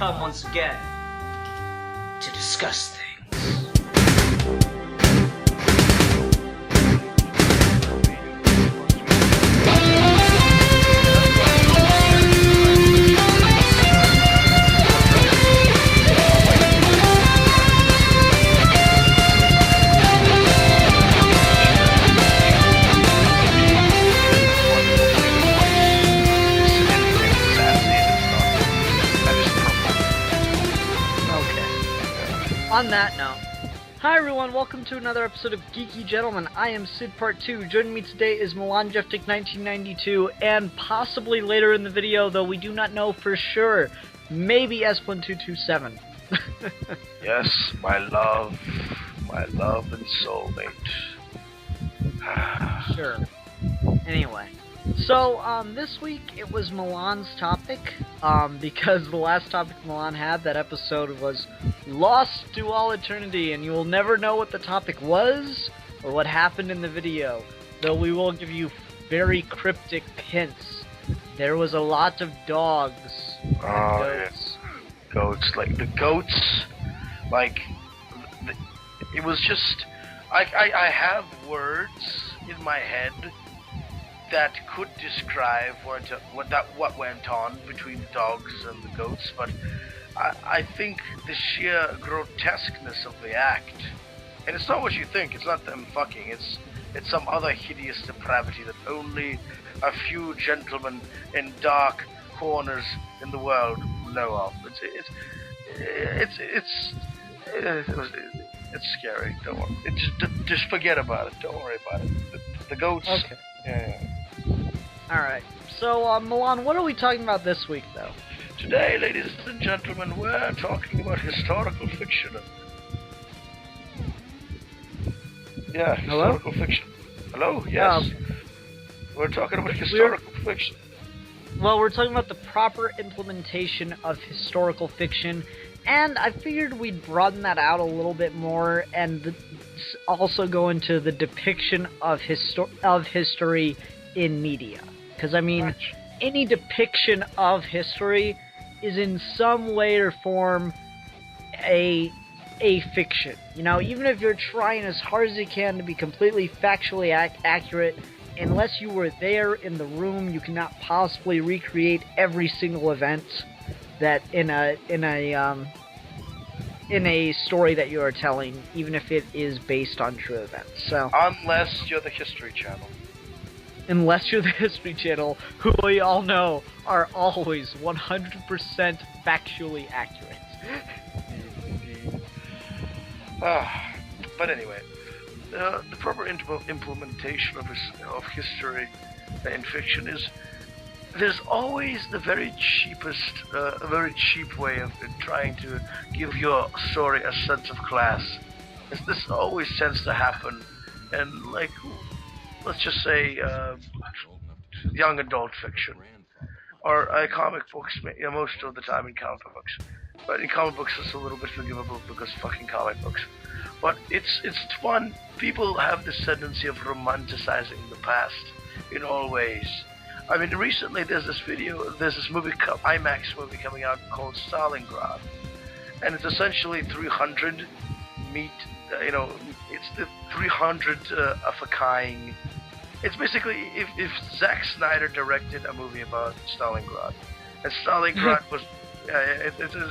come once again to discuss things. On that note, hi everyone, welcome to another episode of Geeky Gentlemen. I am Sid Part 2. Joining me today is Milan Jeftik 1992, and possibly later in the video, though we do not know for sure, maybe S1227. Yes, my love and soulmate. Sure. Anyway. So, this week it was Milan's topic, because the last topic Milan had, that episode was Lost to All Eternity, and you will never know what the topic was, or what happened in the video, though we will give you very cryptic hints. There was a lot of dogs. Goats. Yeah. Goats, like, the goats, like, it was just, I have words in my head that could describe what went on between the dogs and the goats, but I think the sheer grotesqueness of the act, and it's not what you think, it's not them fucking, it's some other hideous depravity that only a few gentlemen in dark corners in the world know of. It's scary. Don't worry. Just forget about it. Don't worry about it. The goats. Okay. Yeah. Alright, so Milan, what are we talking about this week, though? Today, ladies and gentlemen, we're talking about historical fiction. Yeah, historical fiction. Hello? Yes. We're talking about historical fiction. Well, we're talking about the proper implementation of historical fiction, and I figured we'd broaden that out a little bit more, and also go into the depiction of history in media. Because, I mean, any depiction of history is in some way or form a fiction. You know, even if you're trying as hard as you can to be completely factually accurate, unless you were there in the room, you cannot possibly recreate every single event that in a story that you are telling, even if it is based on true events. So, unless you're the History Channel. Unless you're the History Channel, who we all know are always 100% factually accurate. But anyway, the proper implementation of history in fiction is, there's always the very cheapest, a very cheap way of trying to give your story a sense of class. This always tends to happen, and like, let's just say, young adult fiction, or comic books, most of the time in comic books. But in comic books it's a little bit forgivable because fucking comic books. But it's fun. People have this tendency of romanticizing the past in all ways. I mean, recently there's this movie, IMAX movie coming out called Stalingrad, and it's essentially 300 it's the 300 of a kind. It's basically if Zack Snyder directed a movie about Stalingrad, and Stalingrad was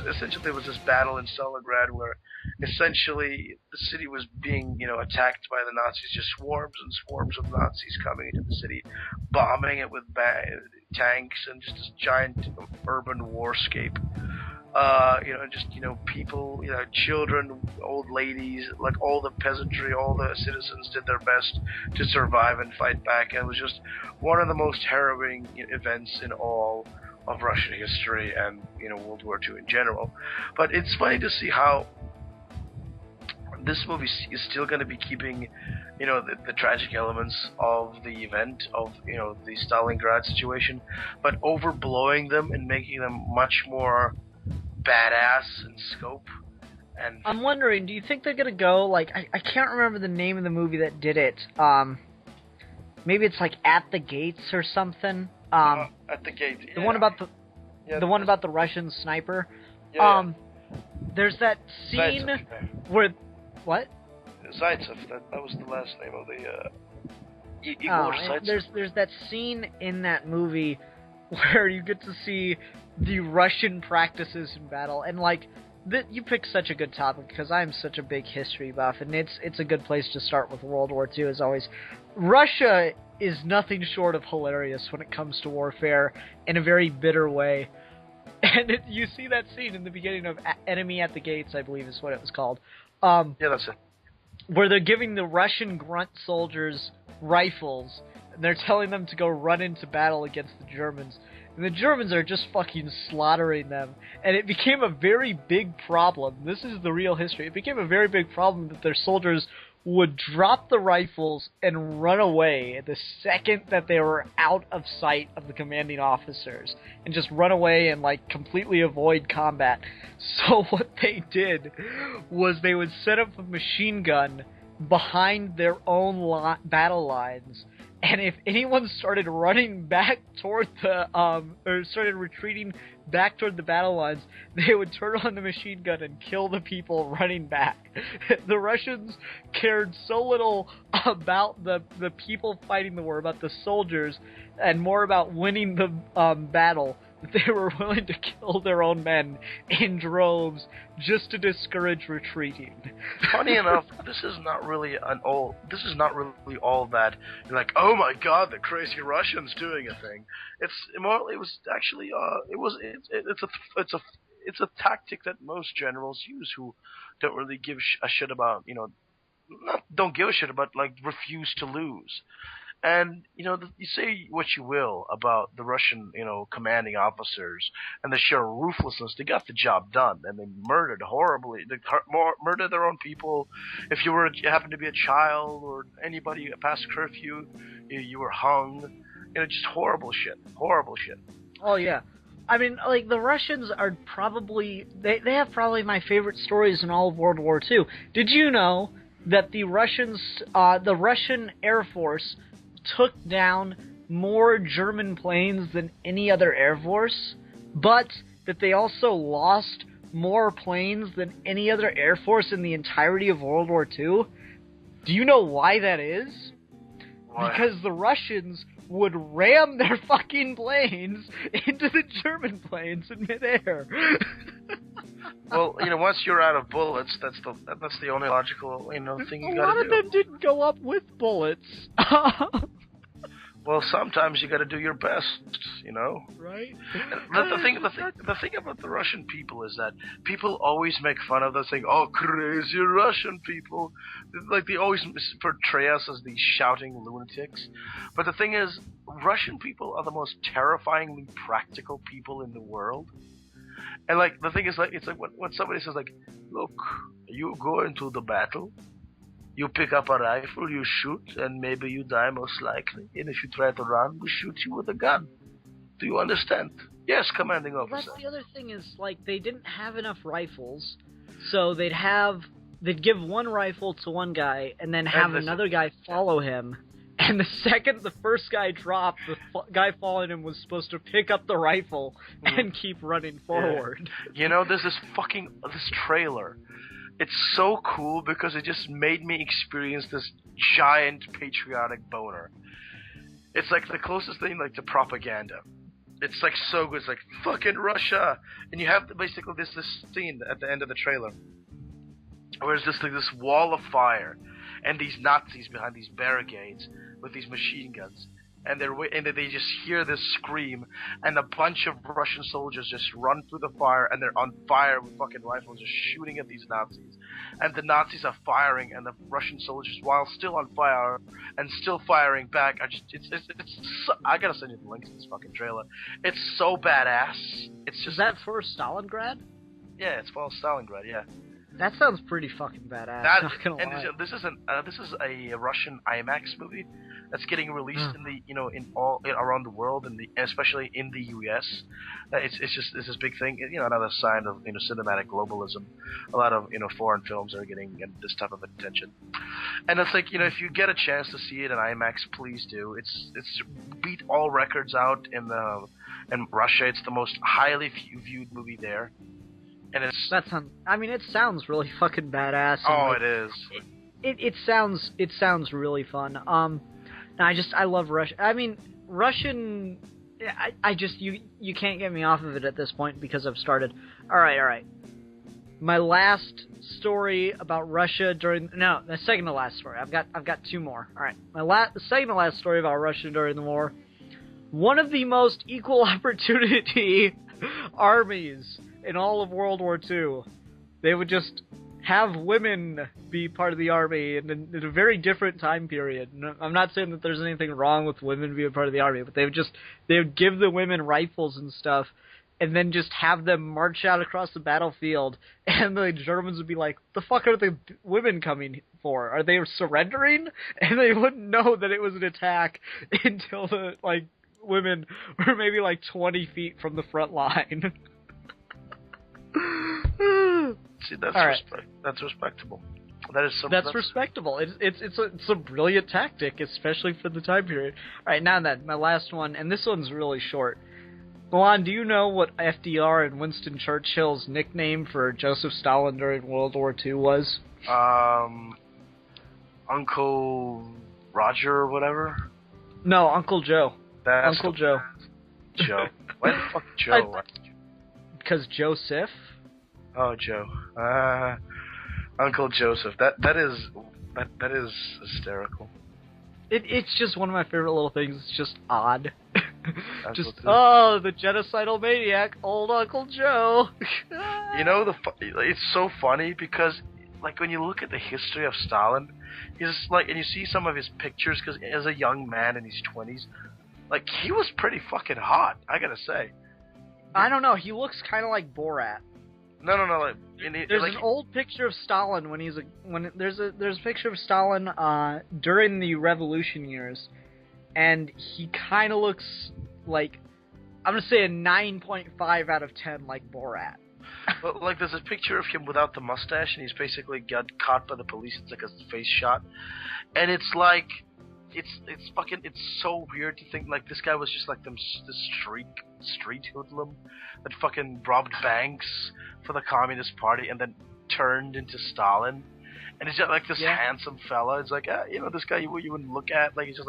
essentially there was this battle in Stalingrad where essentially the city was being attacked by the Nazis, just swarms and swarms of Nazis coming into the city, bombing it with tanks, and just this giant urban warscape. People, children, old ladies, like all the peasantry, all the citizens did their best to survive and fight back. And it was just one of the most harrowing events in all of Russian history and, World War II in general. But it's funny to see how this movie is still going to be keeping, the tragic elements of the event of, the Stalingrad situation, but overblowing them and making them much more badass in scope. And I'm wondering, do you think they're gonna go, like, I can't remember the name of the movie that did it, maybe it's like At the Gates or something, At the Gates, the one about the Russian sniper, Yeah, There's that scene Zaitsev, yeah. where what? Zaitsev, that was the last name of the Oh, Igor and Zaitsev. there's that scene in that movie where you get to see the Russian practices in battle, and like you picked such a good topic because I'm such a big history buff, and it's a good place to start with World War II as always. Russia is nothing short of hilarious when it comes to warfare in a very bitter way, and you see that scene in the beginning of Enemy at the Gates, I believe is what it was called. Yeah, that's it. Where they're giving the Russian grunt soldiers rifles, and they're telling them to go run into battle against the Germans. And the Germans are just fucking slaughtering them. And it became a very big problem. This is the real history. It became a very big problem that their soldiers would drop the rifles and run away the second that they were out of sight of the commanding officers. And just run away and, like, completely avoid combat. So what they did was they would set up a machine gun behind their own battle lines. And if anyone started running back toward the, or started retreating back toward the battle lines, they would turn on the machine gun and kill the people running back. The Russians cared so little about the people fighting the war, about the soldiers, and more about winning the battle, that they were willing to kill their own men in droves just to discourage retreating. Funny enough, this is not really all that. You're like, oh my god, the crazy Russians doing a thing. It's a tactic that most generals use who don't really give a shit about, don't give a shit about, like, refuse to lose. And, you say what you will about the Russian, commanding officers and the sheer ruthlessness. They got the job done, and they murdered horribly. They murdered their own people. If you happened to be a child or anybody past curfew, you were hung. Just horrible shit. Horrible shit. Oh, yeah. I mean, like, the Russians are probably... They have probably my favorite stories in all of World War II. Did you know that the Russian Air Force took down more German planes than any other air force, but that they also lost more planes than any other air force in the entirety of World War II? Do you know why that is? Why? Because the Russians would ram their fucking planes into the German planes in midair. Well, once you're out of bullets, that's the only logical, thing you gotta do. A lot of them didn't go up with bullets. Well, sometimes you gotta do your best, Right? The thing about the Russian people is that people always make fun of us, saying, "Oh, crazy Russian people!" Like they always portray us as these shouting lunatics. But the thing is, Russian people are the most terrifyingly practical people in the world. And like the thing is, like it's like when somebody says, like, "Look, you go into the battle. You pick up a rifle, you shoot, and maybe you die most likely. And if you try to run, we shoot you with a gun. Do you understand?" Yes, commanding officer. Well, that's the other thing is, like, they didn't have enough rifles, so they'd give one rifle to one guy, and then have another guy follow him. And the second the first guy dropped, the guy following him was supposed to pick up the rifle and keep running forward. Yeah. There's this trailer. It's so cool because it just made me experience this giant patriotic boner. It's like the closest thing, like, to propaganda. It's like so good. It's like, fucking Russia, and you have basically this scene at the end of the trailer where it's just like this wall of fire, and these Nazis behind these barricades with these machine guns. And they just hear this scream, and a bunch of Russian soldiers just run through the fire, and they're on fire with fucking rifles, just shooting at these Nazis. And the Nazis are firing, and the Russian soldiers, while still on fire and still firing back, I gotta send you the link to this fucking trailer. It's so badass. Is that for Stalingrad? Yeah, it's for Stalingrad. Yeah. That sounds pretty fucking badass. Not gonna lie. This is a Russian IMAX movie that's getting released in the around the world, especially in the US. It's this big thing. Another sign of cinematic globalism. A lot of foreign films are getting this type of attention. And it's like if you get a chance to see it in IMAX, please do. It's beat all records out in Russia. It's the most highly viewed movie there. and it's it sounds really fucking badass. Oh, it is. It sounds really fun. I love Russian. I mean, Russian. I just you can't get me off of it at this point because I've started. All right. My last story about Russia the second to last story. I've got two more. All right, the second to last story about Russia during the war. One of the most equal opportunity armies in all of World War II. They would just have women be part of the army in a very different time period. I'm not saying that there's anything wrong with women being part of the army, but they would give the women rifles and stuff, and then just have them march out across the battlefield, and the Germans would be like, the fuck are the women coming for? Are they surrendering? And they wouldn't know that it was an attack until the, women were maybe 20 feet from the front line. See, that's That's respectable. That's respectable. It's a brilliant tactic, especially for the time period. All right, now then, my last one, and this one's really short. Milan, do you know what FDR and Winston Churchill's nickname for Joseph Stalin during World War II was? Uncle Roger or whatever? No, Uncle Joe. That's Uncle Joe. Joe. Why the fuck Joe? Because Joseph. Oh, Joe. Uncle Joseph. That is hysterical. It's just one of my favorite little things. It's just odd. The genocidal maniac, old Uncle Joe. It's so funny because, when you look at the history of Stalin, and you see some of his pictures, because as a young man in his 20s, he was pretty fucking hot, I gotta say. I don't know, he looks kind of like Borat. No. There's an old picture of Stalin there's a picture of Stalin during the revolution years, and he kind of looks like, I'm gonna say a 9.5 out of 10 like Borat. Well, there's a picture of him without the mustache, and he's basically got caught by the police. It's like a face shot, and it's so weird to think this guy was just this street hoodlum that fucking robbed banks for the Communist Party and then turned into Stalin. And he's just this handsome fella. It's this guy you wouldn't look at. He's just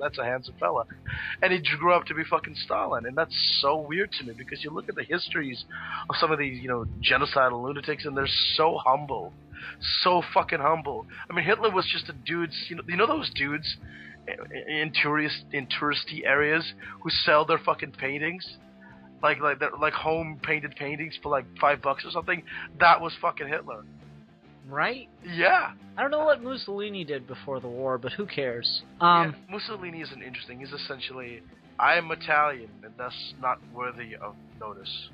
that's a handsome fella. And he grew up to be fucking Stalin. And that's so weird to me because you look at the histories of some of these, genocidal lunatics, and they're so humble. So fucking humble. I mean, Hitler was just a dude. You know those dudes in touristy areas who sell their fucking paintings, like home painted paintings for $5 or something. That was fucking Hitler. Right? Yeah. I don't know what Mussolini did before the war, but who cares? Mussolini isn't interesting. He's essentially, I am Italian and thus not worthy of notice.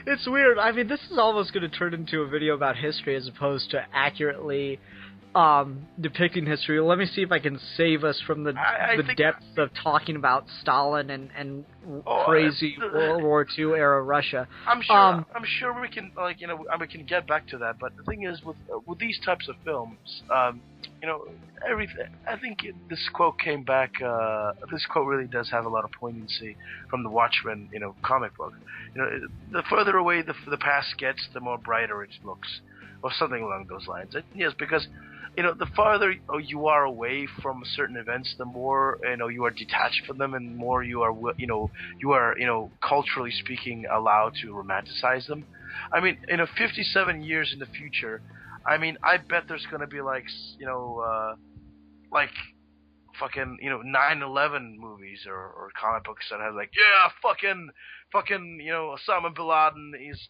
It's weird. I mean, this is almost going to turn into a video about history as opposed to accurately depicting history. Let me see if I can save us from the depths of talking about Stalin and crazy World War II era Russia. I'm sure we can we can get back to that. But the thing is, with these types of films, everything. I think this quote came back. This quote really does have a lot of poignancy from the Watchmen, comic book. The further away the past gets, the more brighter it looks, or something along those lines. Yes, because the farther you are away from certain events, the more you are detached from them, and more you are culturally speaking allowed to romanticize them. I mean, 57 years in the future, I mean, I bet there's gonna be fucking 9/11 movies or comic books that have fucking Osama bin Laden, he's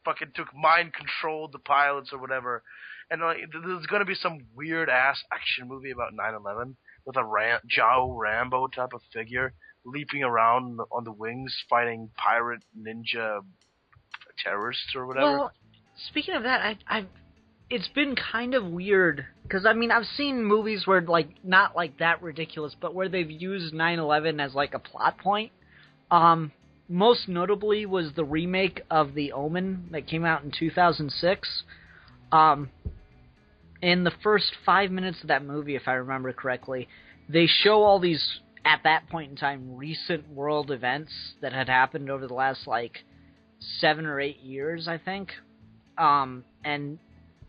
fucking mind controlled the pilots or whatever. And there's gonna be some weird ass action movie about 9/11 with a Joe Rambo type of figure leaping around on the wings fighting pirate ninja terrorists or whatever. Well, speaking of that, it's been kind of weird because I've seen movies where not that ridiculous, but where they've used 9/11 as a plot point. Most notably was the remake of The Omen that came out in 2006. In the first 5 minutes of that movie, if I remember correctly, they show all these at that point in time, recent world events that had happened over the last, like, 7 or 8 years, I think. And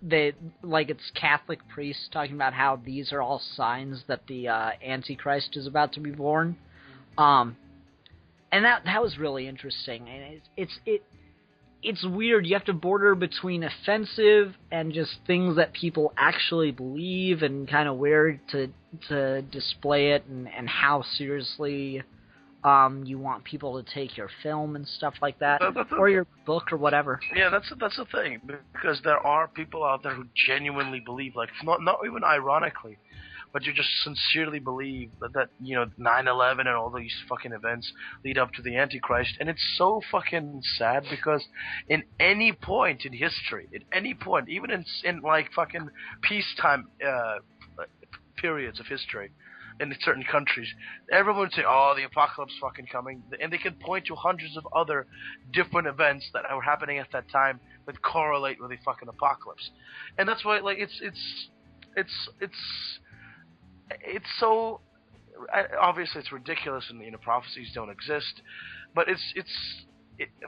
it's Catholic priests talking about how these are all signs that the Antichrist is about to be born. And that was really interesting. And it's weird. You have to border between offensive and just things that people actually believe, and kind of where to display it, and how seriously you want people to take your film and stuff like that, or your book or whatever. Yeah, that's the thing, because there are people out there who genuinely believe, like, not even ironically, but you just sincerely believe that 9/11 and all these fucking events lead up to the Antichrist. And it's so fucking sad, because in any point in history, at any point, even in like fucking peacetime periods of history in certain countries, everyone would say, oh, the apocalypse fucking coming, and they can point to hundreds of other different events that were happening at that time that correlate with the fucking apocalypse. And that's why, like, it's so, obviously it's ridiculous, and prophecies don't exist, but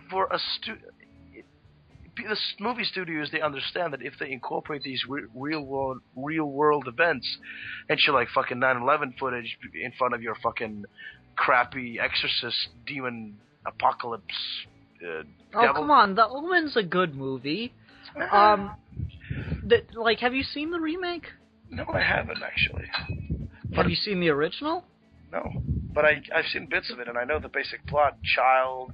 for the movie studios, they understand that if they incorporate these real world events and show like fucking 9/11 footage in front of your fucking crappy exorcist demon apocalypse devil. Come on, The Omen's a good movie. Have you seen the remake? No, I haven't actually. Have you seen the original? No, but I've seen bits of it, and I know the basic plot. Child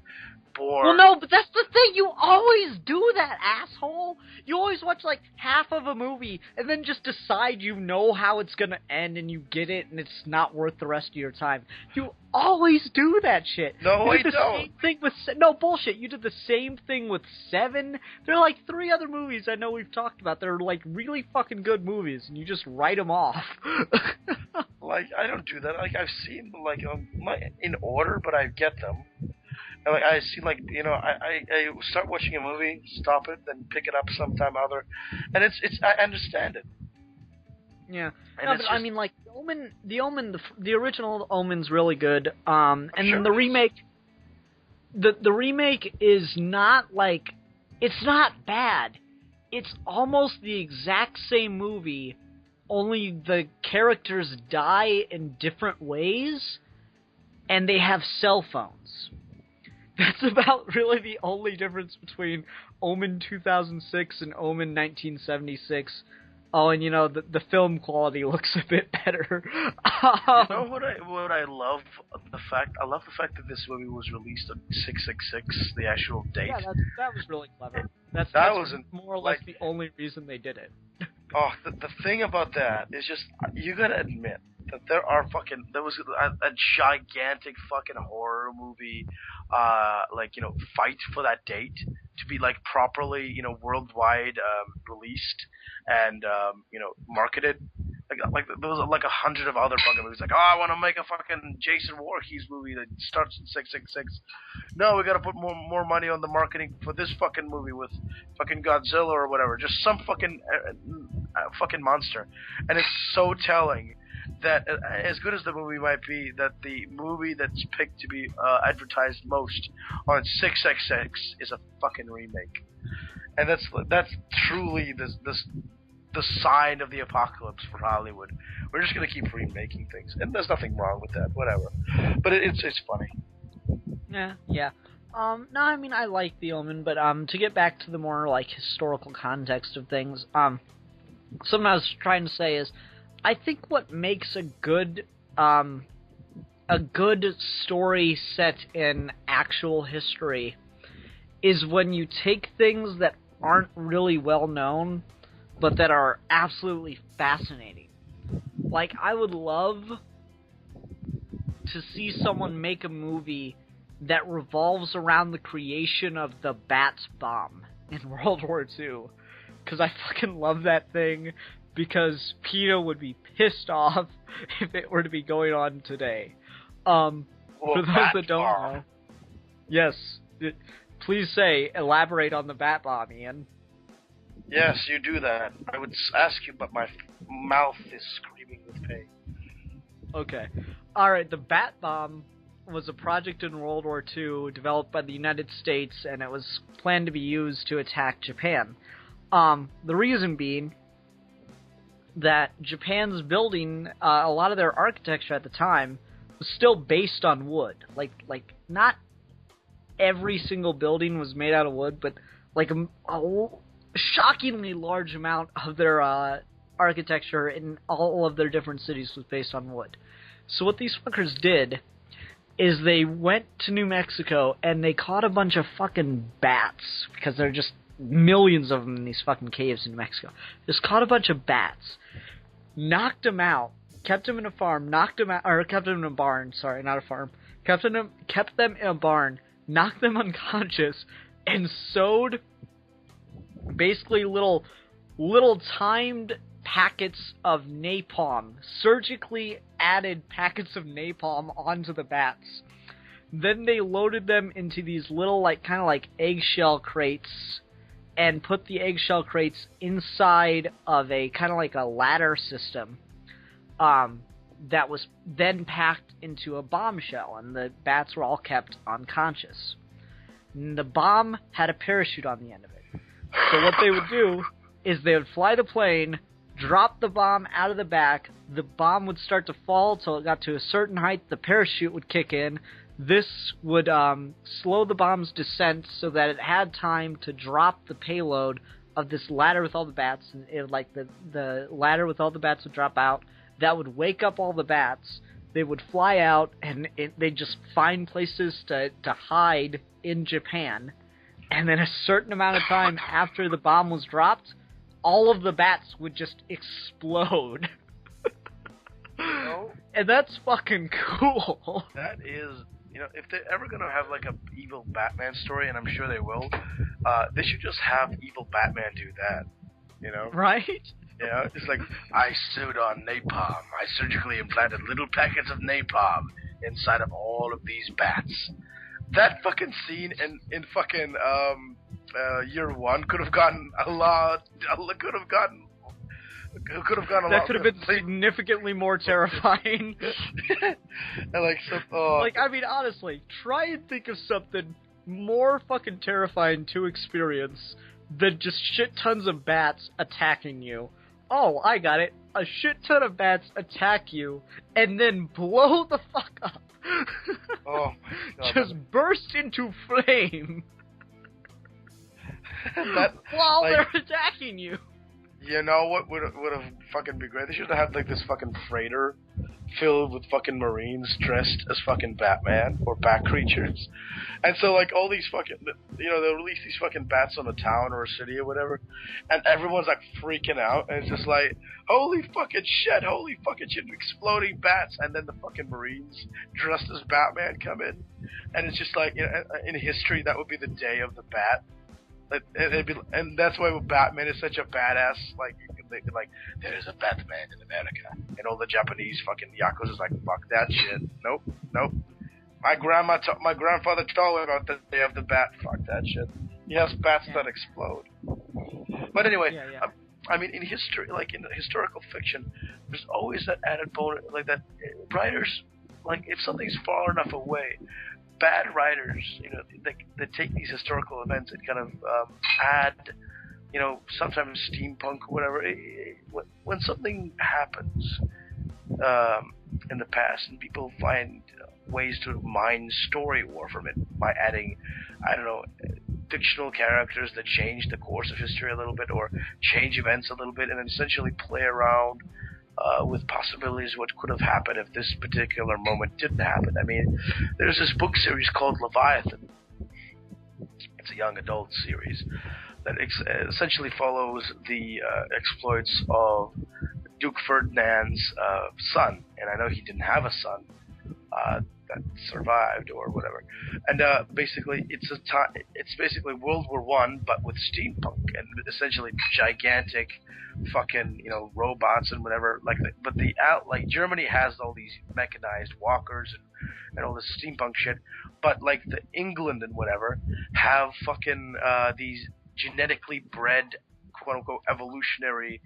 born. Well, no, but that's the thing. You always do that, asshole. You always watch like half of a movie and then just decide you know how it's gonna end, and you get it, and it's not worth the rest of your time. You always do that shit. No, I don't. Same thing with no bullshit. You did the same thing with Seven. There are like 3 other movies I know we've talked about that are like really fucking good movies, and you just write them off. Like, I don't do that. Like, I've seen like in order, but I get them. And, like, I see, like, I start watching a movie, stop it, then pick it up sometime other, and I understand it. Yeah, no, but I mean, like, the Omen, the original Omen's really good. And then the remake, the remake is not like, it's not bad. It's almost the exact same movie, only the characters die in different ways, and they have cell phones. That's about really the only difference between Omen 2006 and Omen 1976. Oh, and the film quality looks a bit better. You know what I love? I love the fact that this movie was released on 666, the actual date. Yeah, that was really clever. That was more or less the only reason they did it. Oh, the thing about that is just, you gotta admit that there was a gigantic fucking horror movie, fight for that date to be like properly, worldwide released and marketed. Like there was like 100 of other fucking movies. Like, oh, I want to make a fucking Jason Voorhees movie that starts in 666. No, we got to put more money on the marketing for this fucking movie with fucking Godzilla or whatever. Just some fucking monster. And it's so telling that, as good as the movie might be, that the movie that's picked to be advertised most on 666 is a fucking remake. And that's truly the sign of the apocalypse for Hollywood. We're just gonna keep remaking things, and there's nothing wrong with that. Whatever, but it's funny. Yeah. No, I mean, I like The Omen, but to get back to the more like historical context of things, something I was trying to say is, I think what makes a good story set in actual history is when you take things that aren't really well known, but that are absolutely fascinating. Like, I would love to see someone make a movie that revolves around the creation of the Bat bomb in World War II. Because I fucking love that thing, because PETA would be pissed off if it were to be going on today. For those that don't know. Yes. Please elaborate on the Bat bomb, Ian. Yes, you do that. I would ask you, but my mouth is screaming with pain. Okay. Alright, the Bat Bomb was a project in World War II developed by the United States, and it was planned to be used to attack Japan. The reason being that Japan's building, a lot of their architecture at the time was still based on wood. Like not every single building was made out of wood, but like a shockingly large amount of their architecture in all of their different cities was based on wood. So what these fuckers did is they went to New Mexico and they caught a bunch of fucking bats, because there are just millions of them in these fucking caves in New Mexico. Just caught a bunch of bats, knocked them out, kept them in a farm, knocked them out, or kept them in a barn, sorry, not a farm, kept them in a barn, knocked them unconscious, and sewed basically little timed packets of napalm, surgically added packets of napalm onto the bats. Then they loaded them into these little, kind of like eggshell crates, and put the eggshell crates inside of a kind of like a ladder system that was then packed into a bombshell, and the bats were all kept unconscious. And the bomb had a parachute on the end of it. So what they would do is they would fly the plane, drop the bomb out of the back, the bomb would start to fall till it got to a certain height, the parachute would kick in. This would slow the bomb's descent so that it had time to drop the payload of this ladder with all the bats, and the ladder with all the bats would drop out. That would wake up all the bats. They would fly out, and they'd just find places to hide in Japan. And then a certain amount of time after the bomb was dropped, all of the bats would just explode. And that's fucking cool. That is, if they're ever gonna have like a evil Batman story, and I'm sure they will, they should just have evil Batman do that. Right? It's like, I sewed on napalm. I surgically implanted little packets of napalm inside of all of these bats. That fucking scene in fucking Year One could have gotten a lot. Could have gone a lot. That could have been significantly more terrifying. I mean, honestly, try and think of something more fucking terrifying to experience than just shit tons of bats attacking you. Oh, I got it. A shit ton of bats attack you, and then blow the fuck up. Oh my God. Just burst into flame. While they're attacking you. You know what would have fucking be great? They should have had this fucking freighter filled with fucking Marines dressed as fucking Batman or Bat creatures. And so all these fucking, they'll release these fucking bats on a town or a city or whatever, and everyone's freaking out, and it's just holy fucking shit, exploding bats, and then the fucking Marines dressed as Batman come in, and it's just in history that would be the day of the bat. And that's why Batman is such a badass. There's a Batman in America, and all the Japanese fucking yakuza is fuck that shit. Nope. My grandfather told me about the day of the bat. Fuck that shit. He has bats that explode. But anyway, yeah. I mean, in history, in historical fiction, there's always that added bonus, that writers, if something's far enough away, bad writers, they take these historical events and kind of add, sometimes steampunk or whatever. When something happens in the past and people find ways to mine story lore from it by adding, fictional characters that change the course of history a little bit or change events a little bit, and then essentially play around with possibilities what could have happened if this particular moment didn't happen. I mean, there's this book series called Leviathan. It's a young adult series that essentially follows the exploits of Duke Ferdinand's son, and I know he didn't have a son that survived or whatever. And basically, it's basically World War I, but with steampunk and essentially gigantic fucking robots and whatever. Germany has all these mechanized walkers and all this steampunk shit, but the England and whatever have fucking these genetically bred, quote unquote, evolutionary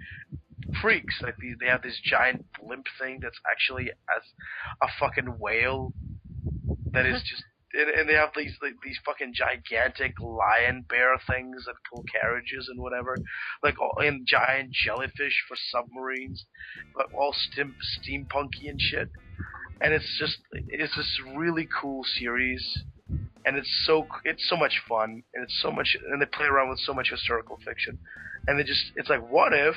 freaks. Like they have this giant blimp thing that's actually as a fucking whale that is just. And they have these fucking gigantic lion bear things that pull carriages and whatever, and giant jellyfish for submarines, but all steampunky and shit. And it's this really cool series, and it's so much fun, and and they play around with so much historical fiction, and it's like, what if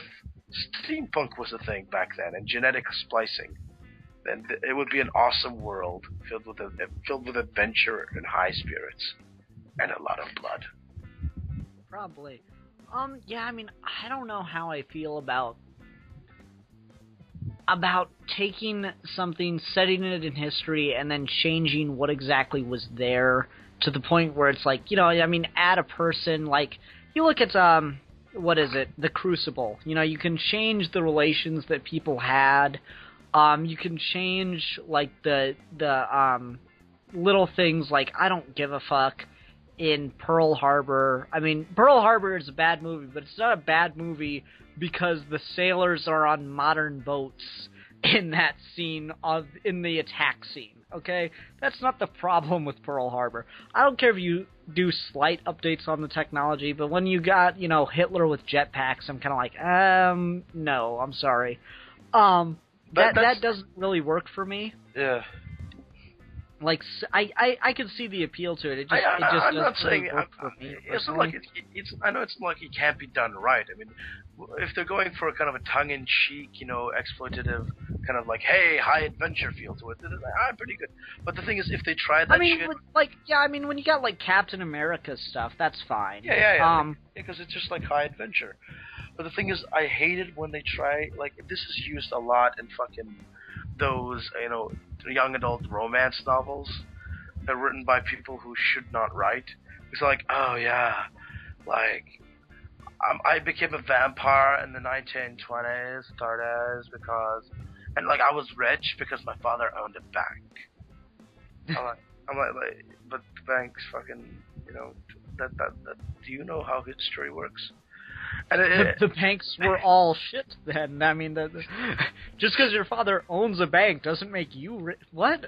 steampunk was a thing back then and genetic splicing? Then it would be an awesome world filled with adventure and high spirits, and a lot of blood. Probably. Yeah, I mean, I don't know how I feel about taking something, setting it in history, and then changing what exactly was there to the point where it's like, I mean, add a person, like, you look at, what is it, The Crucible. You can change the relations that people had. You can change, like, the little things like, I don't give a fuck in Pearl Harbor. I mean, Pearl Harbor is a bad movie, but it's not a bad movie because the sailors are on modern boats in that scene, in the attack scene, okay? That's not the problem with Pearl Harbor. I don't care if you do slight updates on the technology, but when you got, Hitler with jetpacks, I'm kind of like, no, I'm sorry. That doesn't really work for me. Yeah. Like, I can see the appeal to it. I'm not saying work for me. It's not like I know it's not like it can't be done right. I mean, if they're going for a kind of a tongue-in-cheek, exploitative kind of like, hey, high adventure feel to it, then I'm pretty good. But the thing is, if they try that shit, when you got like Captain America stuff, that's fine. Yeah. Because it's just like high adventure. But the thing is, I hate it when they try, like, this is used a lot in fucking those, young adult romance novels that are written by people who should not write. It's like, oh yeah, like, I became a vampire in the 1920s, 30s, and like, I was rich because my father owned a bank. I'm like, but the bank's fucking, that, do you know how history works? And the banks were all shit then. I mean, just because your father owns a bank doesn't make you rich. What?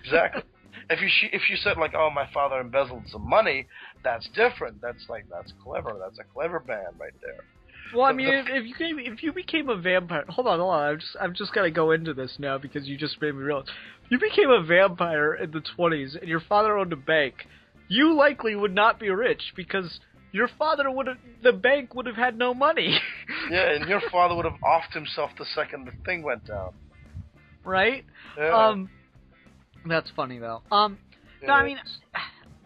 Exactly. If you said, like, oh, my father embezzled some money, that's different. That's clever. That's a clever man right there. Well, I mean, if you became a vampire, hold on, I'm just gonna go into this now because you just made me realize. If you became a vampire in the 20s and your father owned a bank, you likely would not be rich because the bank would have had no money. Yeah, and your father would have offed himself the second the thing went down. Right? Yeah. That's funny though. Yeah, no, I mean,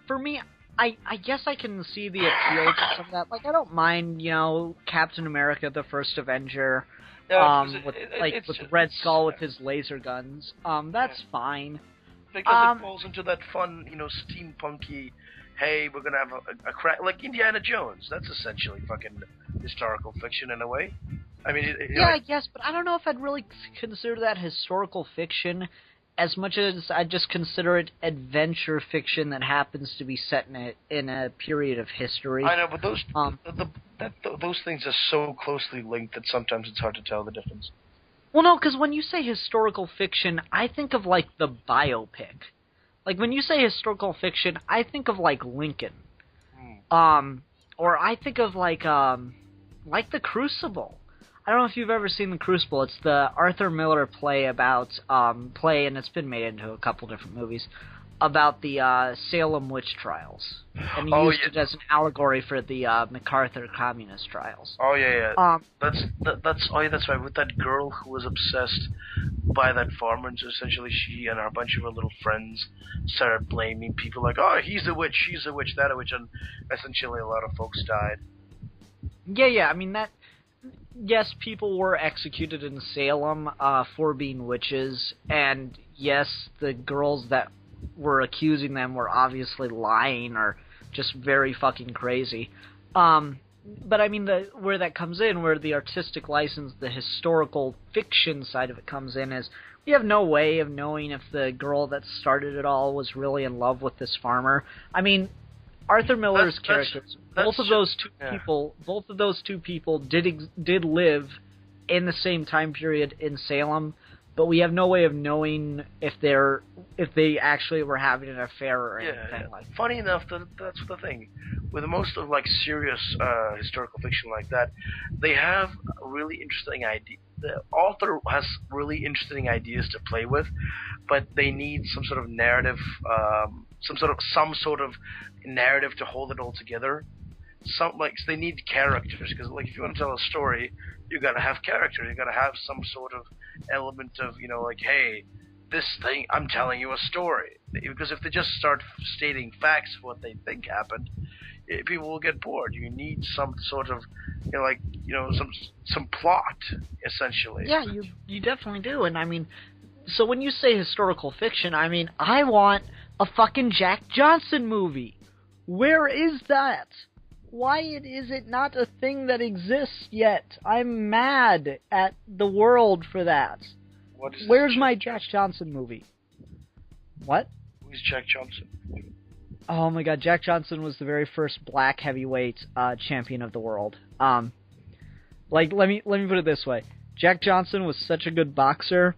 for me, I guess I can see the appeal to some of that. Like, I don't mind, Captain America, the First Avenger, with Red Skull with his laser guns. That's fine. Because it falls into that fun, steampunky, hey, we're gonna have a crack, like Indiana Jones. That's essentially fucking historical fiction in a way. I mean, I guess, but I don't know if I'd really consider that historical fiction as much as I just consider it adventure fiction that happens to be set in a period of history. I know, but those things are so closely linked that sometimes it's hard to tell the difference. Well, no, because when you say historical fiction, I think of, like, the biopic. Like, when you say historical fiction, I think of, like, Lincoln. Or I think of, like The Crucible. I don't know if you've ever seen The Crucible. It's the Arthur Miller play about, and it's been made into a couple different movies, about the Salem witch trials. And he used it as an allegory for the MacArthur communist trials. Oh, yeah. That's right. With that girl who was obsessed by that farmer, and so essentially she and a bunch of her little friends started blaming people like, oh, he's a witch, she's a witch, that a witch, and essentially a lot of folks died. Yeah, I mean, yes, people were executed in Salem for being witches, and yes, the girls that were accusing them were obviously lying or just very fucking crazy. But I mean, where that comes in, where the artistic license, the historical fiction side of it comes in, is we have no way of knowing if the girl that started it all was really in love with this farmer. I mean, Arthur Miller's characters, both of those two people did live in the same time period in Salem, but we have no way of knowing if they actually were having an affair or anything like that. Funny enough, that's the thing. With most of like serious historical fiction like that, they have a really interesting idea. The author has really interesting ideas to play with, but they need some sort of narrative, some sort of narrative to hold it all together. So they need characters, because like if you want to tell a story, you gotta have characters. You gotta have some sort of element of, like, hey, this thing, I'm telling you a story. Because if they just start stating facts of what they think happened, people will get bored. You need some sort of, some plot, essentially. Yeah, you definitely do. And I mean, so when you say historical fiction, I mean, I want a fucking Jack Johnson movie. Where is that? Why is it not a thing that exists yet? I'm mad at the world for that. Where's my Jack Johnson movie? What? Who's Jack Johnson? Oh my god, Jack Johnson was the very first black heavyweight champion of the world. Let me put it this way. Jack Johnson was such a good boxer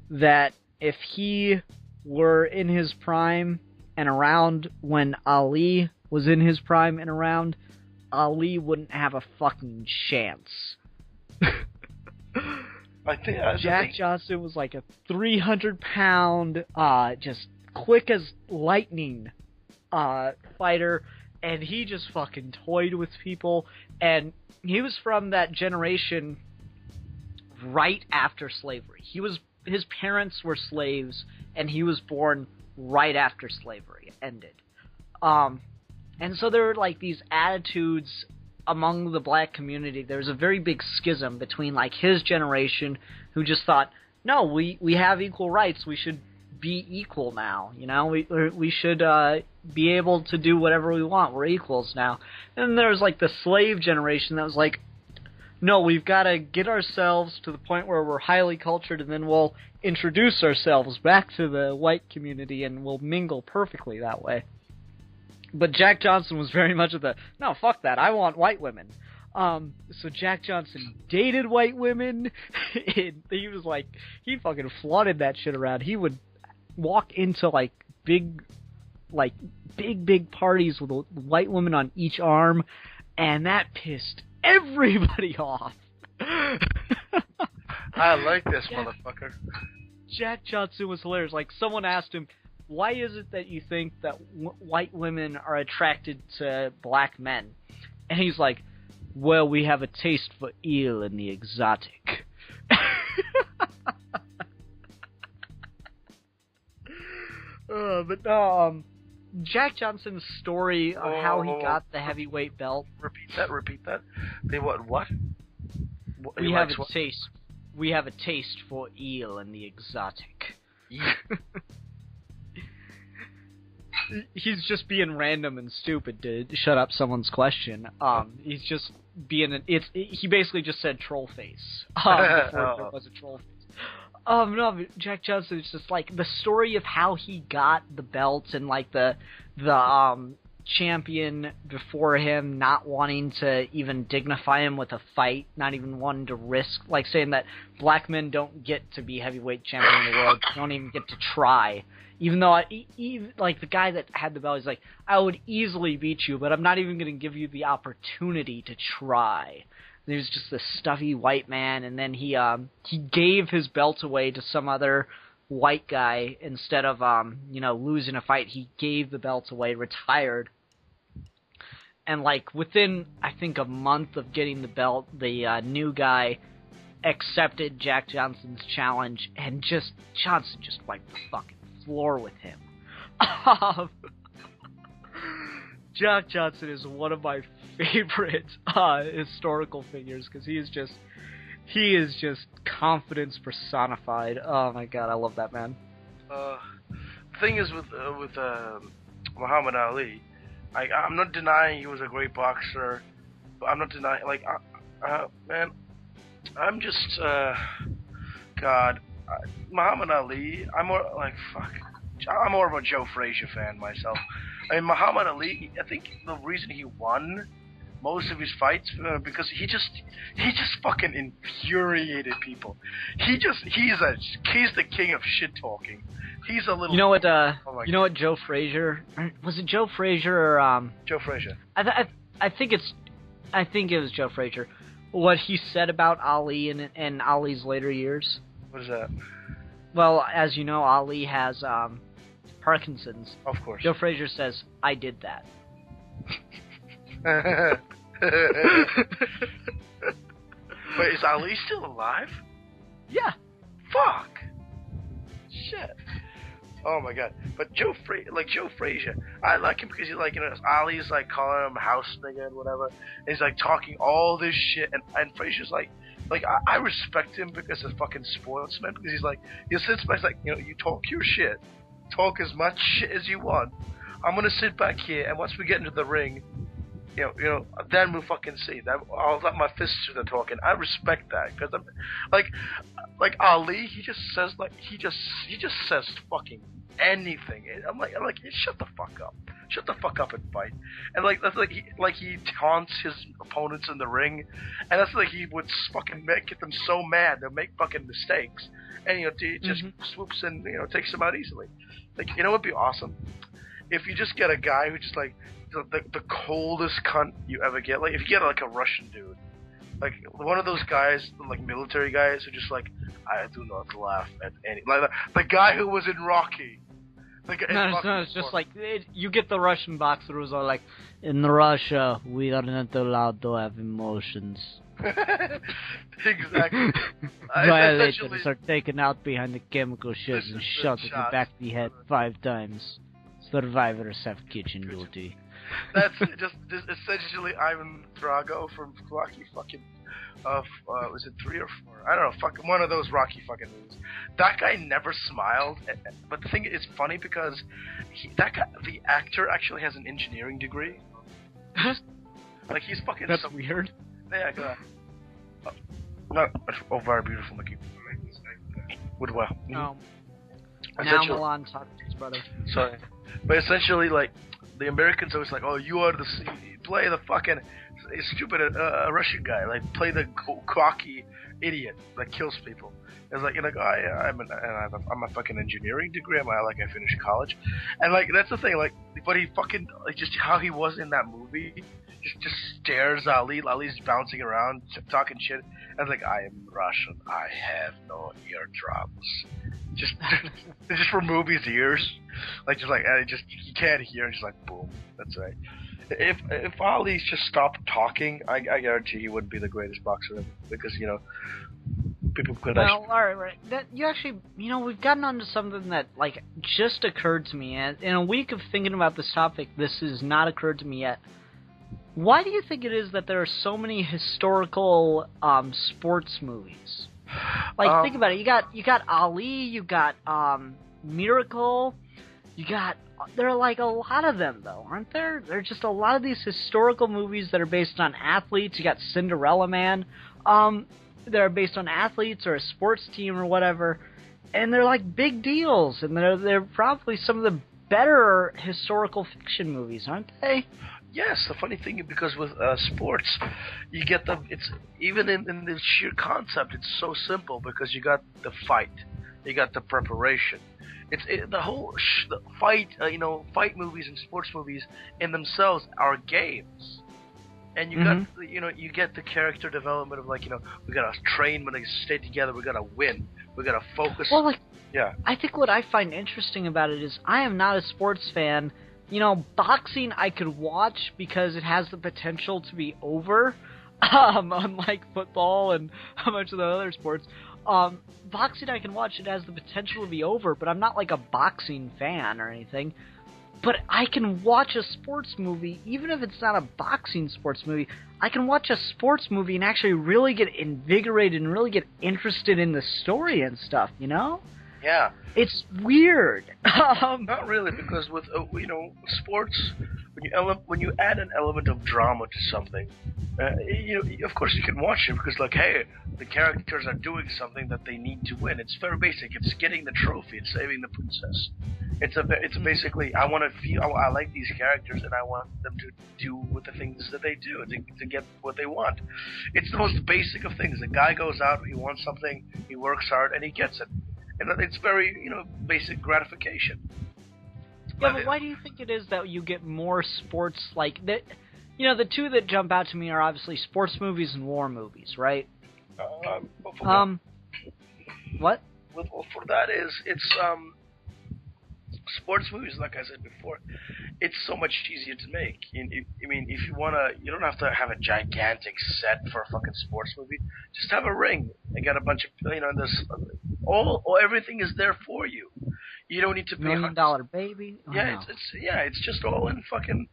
that if he were in his prime and around when Ali was in his prime and around, Ali wouldn't have a fucking chance. I think Jack Johnson was like a 300-pound, just quick as lightning fighter, and he just fucking toyed with people, and he was from that generation right after slavery. His parents were slaves, and he was born right after slavery ended. And so there were like these attitudes among the black community. There was a very big schism between like his generation, who just thought, no, we have equal rights. We should be equal now. We should be able to do whatever we want. We're equals now. And there was like the slave generation that was like, no, we've got to get ourselves to the point where we're highly cultured, and then we'll introduce ourselves back to the white community, and we'll mingle perfectly that way. But Jack Johnson was very much of the, no, fuck that, I want white women. So Jack Johnson dated white women. He was like, he fucking flaunted that shit around. He would walk into like big parties with a white woman on each arm, and that pissed everybody off. I like this motherfucker. Jack Johnson was hilarious. Like, someone asked him, why is it that you think that white women are attracted to black men? And he's like, well, we have a taste for eel and the exotic. But no, Jack Johnson's story of how he got the heavyweight belt. Repeat that. They what? We have a taste. We have a taste for eel and the exotic. He's just being random and stupid to shut up someone's question. He's just being he basically just said troll face. Before there was a troll face. No, but Jack Johnson is just like the story of how he got the belt, and like the champion before him not wanting to even dignify him with a fight, not even wanting to risk, like saying that black men don't get to be heavyweight champion of the world, don't even get to try. Even though, like, the guy that had the belt, he's like, I would easily beat you, but I'm not even going to give you the opportunity to try. And he was just this stuffy white man, and then he gave his belt away to some other white guy instead of, losing a fight. He gave the belt away, retired. And, like, within, I think, a month of getting the belt, the new guy accepted Jack Johnson's challenge, and Johnson just wiped the fucking floor with him. Jack Johnson is one of my favorite historical figures, because he is just confidence personified. Oh my god, I love that man. The thing is with Muhammad Ali, I'm not denying he was a great boxer, but I'm not denying, like, man, I'm just, God, Muhammad Ali, I'm more of a Joe Frazier fan myself. I mean, Muhammad Ali, I think the reason he won most of his fights because he just fucking infuriated people. He's the king of shit talking. He's a little. You know what? You know what? Joe Frazier, was it Joe Frazier or Joe Frazier? I think it was Joe Frazier. What he said about Ali and Ali's later years. What is that? Well, as you know, Ali has Parkinson's. Of course. Joe Frazier says, "I did that." Wait, is Ali still alive? Yeah. Fuck. Shit. Oh my god. But Joe Frazier, I like him because he's like, Ali's like calling him house nigga and whatever. And he's like talking all this shit, and Frazier's like I respect him because he's a fucking sportsman, because he sits back, he's like, you talk your shit, talk as much shit as you want. I'm gonna sit back here, and once we get into the ring, then we'll fucking see. I'll let my fists do the talking. I respect that, because I'm like Ali. He just says says fucking anything. I'm like, shut the fuck up and fight. And that's he taunts his opponents in the ring, and that's like he would fucking get them so mad they'll make fucking mistakes, and he just swoops in, takes them out easily. Like, what'd be awesome if you just get a guy who just like the coldest cunt you ever get. Like if you get like a Russian dude, like one of those guys, like military guys who just like, I do not laugh at any, like the guy who was in Rocky. It's just like you get the Russian boxer who's all like, in Russia we are not allowed to have emotions. Exactly. Violators are taken out behind the chemical sheds and shot in the back of the head 5 times. Survivors have kitchen duty. That's just essentially Ivan Drago from Rocky fucking, was it 3 or 4? I don't know, fucking one of those Rocky fucking movies. That guy never smiled, but the thing is funny because the actor actually has an engineering degree. Like he's fucking. That's weird. Yeah, very beautiful looking. Would well. Now Milan talked to his brother. Sorry, but essentially, like, the Americans always like, oh, you play the fucking stupid Russian guy, like play the cocky idiot that kills people. It's like, I'm a fucking engineering degree. I finished college, and like that's the thing. Like, but he fucking just how he was in that movie. Just stares at Ali. Ali's bouncing around, talking shit. And like, I am Russian. I have no eardrums. Just remove his ears. Like, he can't hear. And just like, boom. That's right. If Ali just stopped talking, I guarantee he wouldn't be the greatest boxer ever. Because, people could actually... Well, alright. That, you actually, we've gotten onto something that, like, just occurred to me. And in a week of thinking about this topic, this has not occurred to me yet. Why do you think it is that there are so many historical sports movies? Like, think about it. You got Ali. You got Miracle. There are like a lot of them, though, aren't there? There are just a lot of these historical movies that are based on athletes. You got Cinderella Man. That are based on athletes or a sports team or whatever, and they're like big deals, and they're probably some of the better historical fiction movies, aren't they? Yes, the funny thing, because with sports, you get it's even in the sheer concept, it's so simple because you got the fight, you got the preparation. The whole fight, fight movies and sports movies in themselves are games, and you got you get the character development of like we gotta train, we gotta stay together, we gotta win, we gotta focus. Well, yeah, I think what I find interesting about it is I am not a sports fan. Boxing I could watch because it has the potential to be over, unlike football and a bunch of the other sports. Boxing I can watch, it has the potential to be over, but I'm not like a boxing fan or anything. But I can watch a sports movie, even if it's not a boxing sports movie, I can watch a sports movie and actually really get invigorated and really get interested in the story and stuff, Yeah. It's weird. Not really, because with sports, when you add an element of drama to something, of course you can watch it because like, hey, the characters are doing something that they need to win. It's very basic. It's getting the trophy. It's saving the princess. It's basically I want to feel I like these characters and I want them to do with the things that they do to get what they want. It's the most basic of things. The guy goes out, he wants something, he works hard, and he gets it. And it's very basic gratification. Yeah, but why do you think it is that you get more sports like that? The two that jump out to me are obviously sports movies and war movies, right? What? For that it's sports movies, like I said before, it's so much easier to make. I mean, if you wanna, you don't have to have a gigantic set for a fucking sports movie. Just have a ring and get a bunch of, this, everything is there for you. You don't need to pay $1 Million Baby. Oh, yeah, no. it's just all in fucking.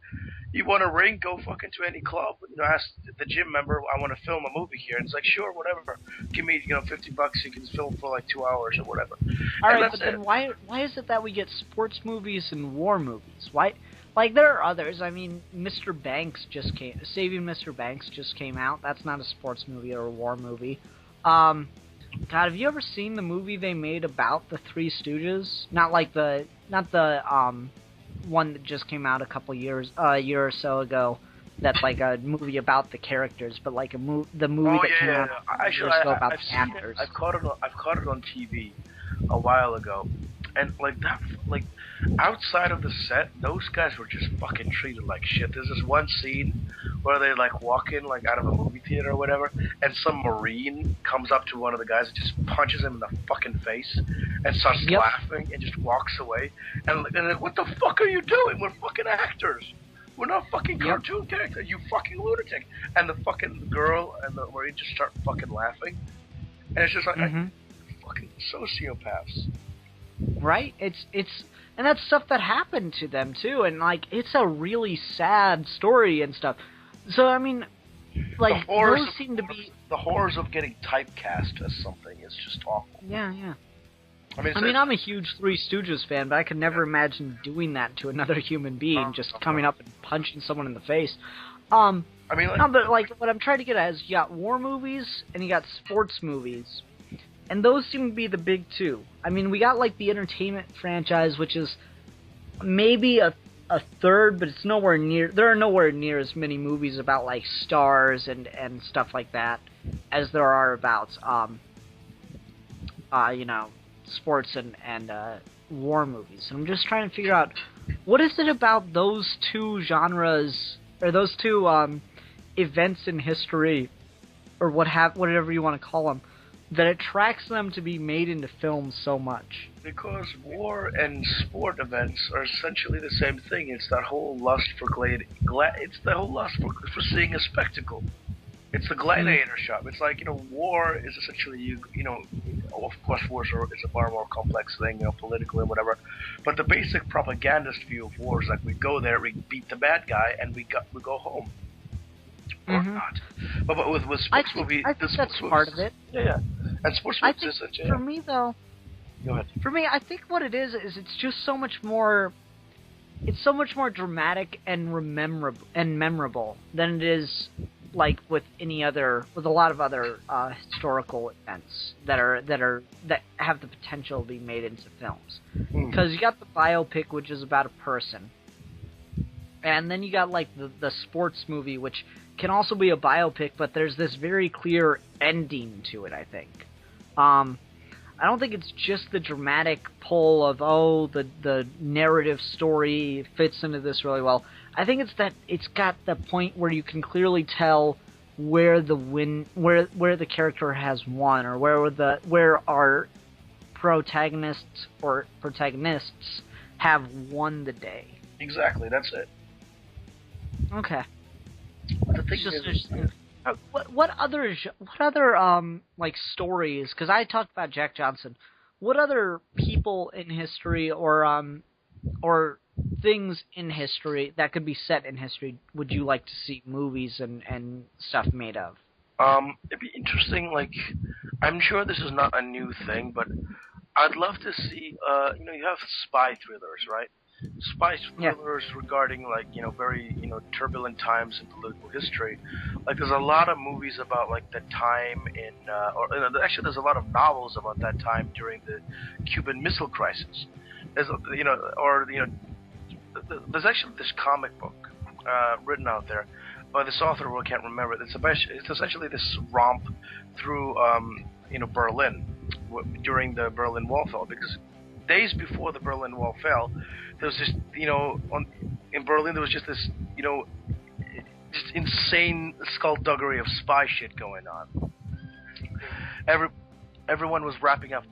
You want a ring? Go fucking to any club. Ask the gym member. I want to film a movie here. And it's like, sure, whatever. Give me, $50. You can film for like 2 hours or whatever. All right, but then why is it that we get sports movies and war movies? Why? Like, there are others. I mean, Saving Mr. Banks just came out. That's not a sports movie or a war movie. God, have you ever seen the movie they made about the Three Stooges? Not the one that just came out a year or so ago. That's like a movie about the characters, but like the movie that came out years ago about the actors. I've caught it on TV a while ago, and outside of the set, those guys were just fucking treated like shit. There's this one scene where they like walk in like out of a movie theater or whatever, and some Marine comes up to one of the guys and just punches him in the fucking face and starts laughing and just walks away. And like, what the fuck are you doing? We're fucking actors. We're not fucking cartoon characters. You fucking lunatic. And the fucking girl and the Marine just start fucking laughing, and it's just like fucking sociopaths. Right? It's and that's stuff that happened to them too, and like it's a really sad story and stuff. So I mean, like those seem to be the horrors of getting typecast as something is just awful. Yeah. I mean, I'm a huge Three Stooges fan, but I could never imagine doing that to another human being, just coming up and punching someone in the face. But what I'm trying to get at is you got war movies and you got sports movies. And those seem to be the big two. I mean, we got like the entertainment franchise, which is maybe a third, but it's nowhere near. There are nowhere near as many movies about like stars and stuff like that as there are about sports and war movies. And I'm just trying to figure out what is it about those two genres or those two events in history, or whatever you want to call them, that attracts them to be made into films so much. Because war and sport events are essentially the same thing. It's that whole lust for it's the whole lust for seeing a spectacle. It's the gladiator shop. It's like, war is essentially of course war is a far more complex thing, politically and whatever. But the basic propagandist view of war is like we go there, we beat the bad guy, and we go home. Or not. But with sports movies, I think that's part of it. Yeah. And sports movies is for me though. Go ahead. For me, I think what it is it's just so much more. It's so much more dramatic and memorable than it is like with a lot of other historical events that have the potential to be made into films. Because you got the biopic, which is about a person, and then you got like the sports movie, which can also be a biopic, but there's this very clear ending to it, I think. I don't think it's just the dramatic pull of, the narrative story fits into this really well. I think it's that it's got the point where you can clearly tell where the character has won, or where our protagonists have won the day. Exactly, that's it. Okay. The thing is, what other like stories? Because I talked about Jack Johnson. What other people in history or things in history that could be set in history would you like to see movies and stuff made of? It'd be interesting. Like, I'm sure this is not a new thing, but I'd love to see. You have spy thrillers, right? spy thrillers regarding like very turbulent times in political history. Like there's a lot of movies about like the time in actually there's a lot of novels about that time during the Cuban Missile Crisis. There's there's actually this comic book written out there by this author who I can't remember. It's essentially this romp through Berlin during the Berlin Wall fell, because days before the Berlin Wall fell, there was this in Berlin there was just this just insane skullduggery of spy shit going on. Everyone was wrapping up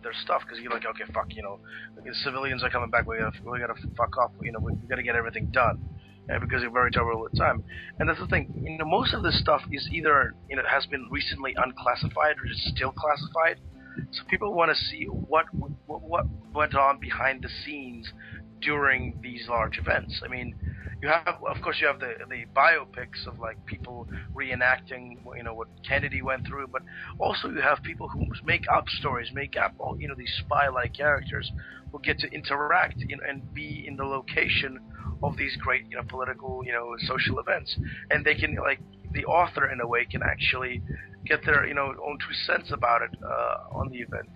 their stuff because you're like, okay, fuck, the civilians are coming back. We gotta fuck off. We gotta get everything done, because it's a very turbulent time. And that's the thing. Most of this stuff is either has been recently unclassified or is still classified. So people want to see what went on behind the scenes during these large events. I mean, you have the biopics of like people reenacting what Kennedy went through, but also you have people who make up stories, make up all these spy-like characters who get to interact and be in the location of these great political social events, and they can, like, the author in a way can actually get their own 2 cents about it on the event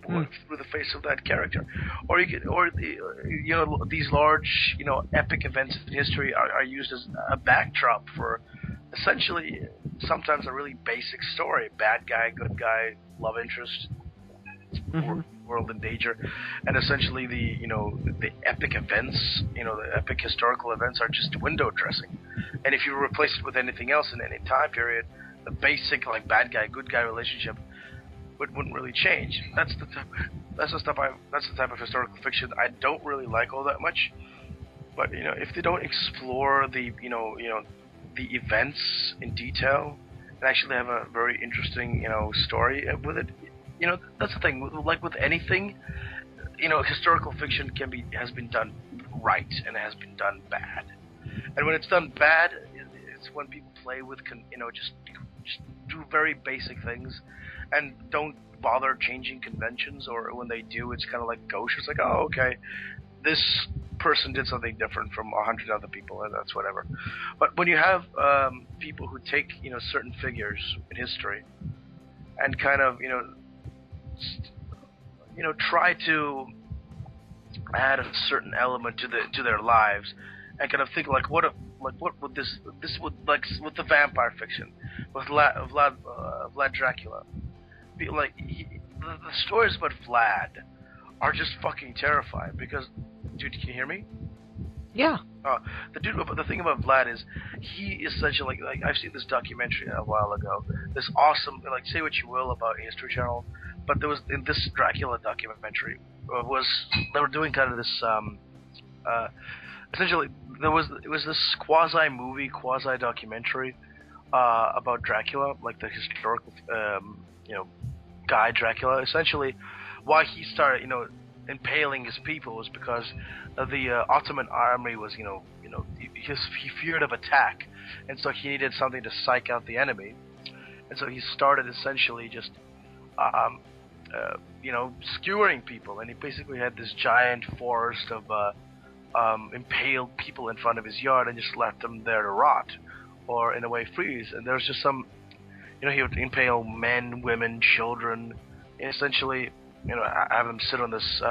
through the face of that character. Or these large epic events in history are used as a backdrop for essentially sometimes a really basic story: bad guy, good guy, love interest, world in danger, and essentially the epic events, the epic historical events are just window dressing. And if you replace it with anything else in any time period, the basic like bad guy, good guy relationship wouldn't really change. That's the type of historical fiction I don't really like all that much. But if they don't explore the the events in detail and actually have a very interesting story with it, that's the thing. Like with anything, historical fiction has been done right and has been done bad. And when it's done bad, it's when people play with just do very basic things and don't bother changing conventions, or when they do, it's kind of like gauche. It's like, oh, okay, this person did something different from 100 other people, and that's whatever. But when you have people who take certain figures in history and kind of try to add a certain element to their lives, and kind of think like, what would this would, like with the vampire fiction, with Vlad Dracula, be like, the stories about Vlad are just fucking terrifying because, dude, can you hear me? Yeah. The thing about Vlad is he essentially, like I've seen this documentary a while ago. This awesome, like, say what you will about History Channel, but there was in this Dracula documentary they were doing kind of this essentially it was this quasi movie, quasi documentary about Dracula, like the historical guy Dracula. Essentially, why he started impaling his people was because the Ottoman army was he feared of attack, and so he needed something to psych out the enemy, and so he started essentially just skewering people, and he basically had this giant forest of impaled people in front of his yard and just left them there to rot, or in a way freeze. And there was just some, he would impale men, women, children, essentially, have them sit on this.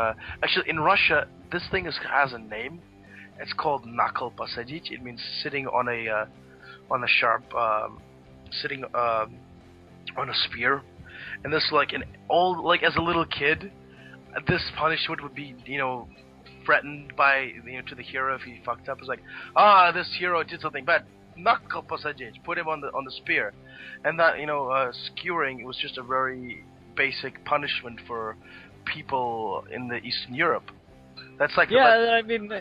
Actually, in Russia, this thing has a name. It's called nakol posadić. It means sitting on a sharp, sitting on a spear. And this, like, as a little kid, this punishment would be, threatened by, to the hero if he fucked up. It's like, this hero did something bad. Nakol posadić. Put him on the spear. And that, skewering was just a very basic punishment for people in the Eastern Europe. That's like... Yeah, I mean,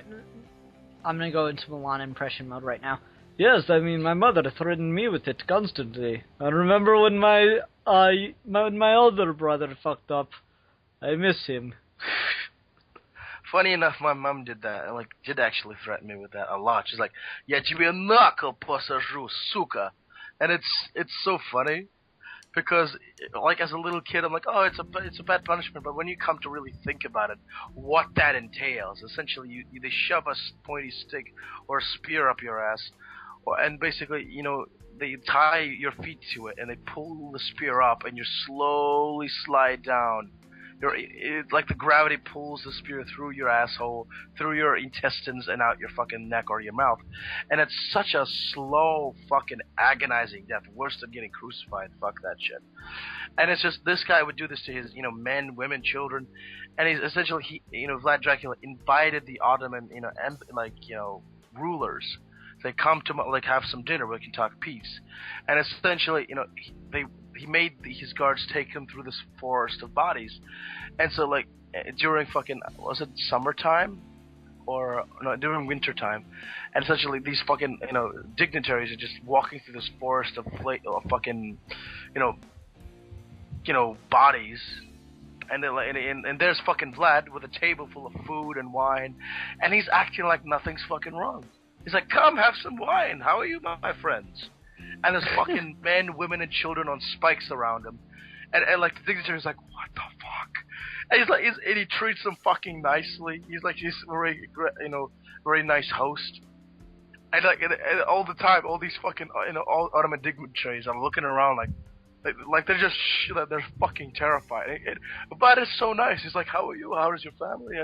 I'm gonna go into Milan impression mode right now. Yes, I mean, my mother threatened me with it constantly. I remember when my older brother fucked up. I miss him. Funny enough, my mom did that. Did actually threaten me with that a lot. She's like, "Я тебе накол посажу, сука," and it's so funny Because, like, as a little kid, I'm like, oh, it's a bad punishment. But when you come to really think about it, what that entails, essentially, they shove a pointy stick or a spear up your ass, and basically, they tie your feet to it, and they pull the spear up, and you slowly slide down. Like the gravity pulls the spear through your asshole, through your intestines, and out your fucking neck or your mouth. And it's such a slow, fucking agonizing death. Worse than getting crucified. Fuck that shit. And it's just, this guy would do this to his, men, women, children. And he's essentially, Vlad Dracula invited the Ottoman, rulers. They come to, have some dinner, we can talk peace. And essentially, he made his guards take him through this forest of bodies. And so, during fucking, was it summertime? Or, no, during winter time. And essentially, these fucking, dignitaries are just walking through this forest of fucking, bodies. And there's fucking Vlad with a table full of food and wine. And he's acting like nothing's fucking wrong. He's like, come, have some wine. How are you, my friends? And there's fucking men, women, and children on spikes around him. And the dignitary's like, what the fuck? And he's like, and he treats them fucking nicely. He's very, very nice host. And and all the time, all these fucking, all Ottoman dignitaries are looking around like they're just, they're fucking terrified. But it's so nice. He's like, how are you? How is your family?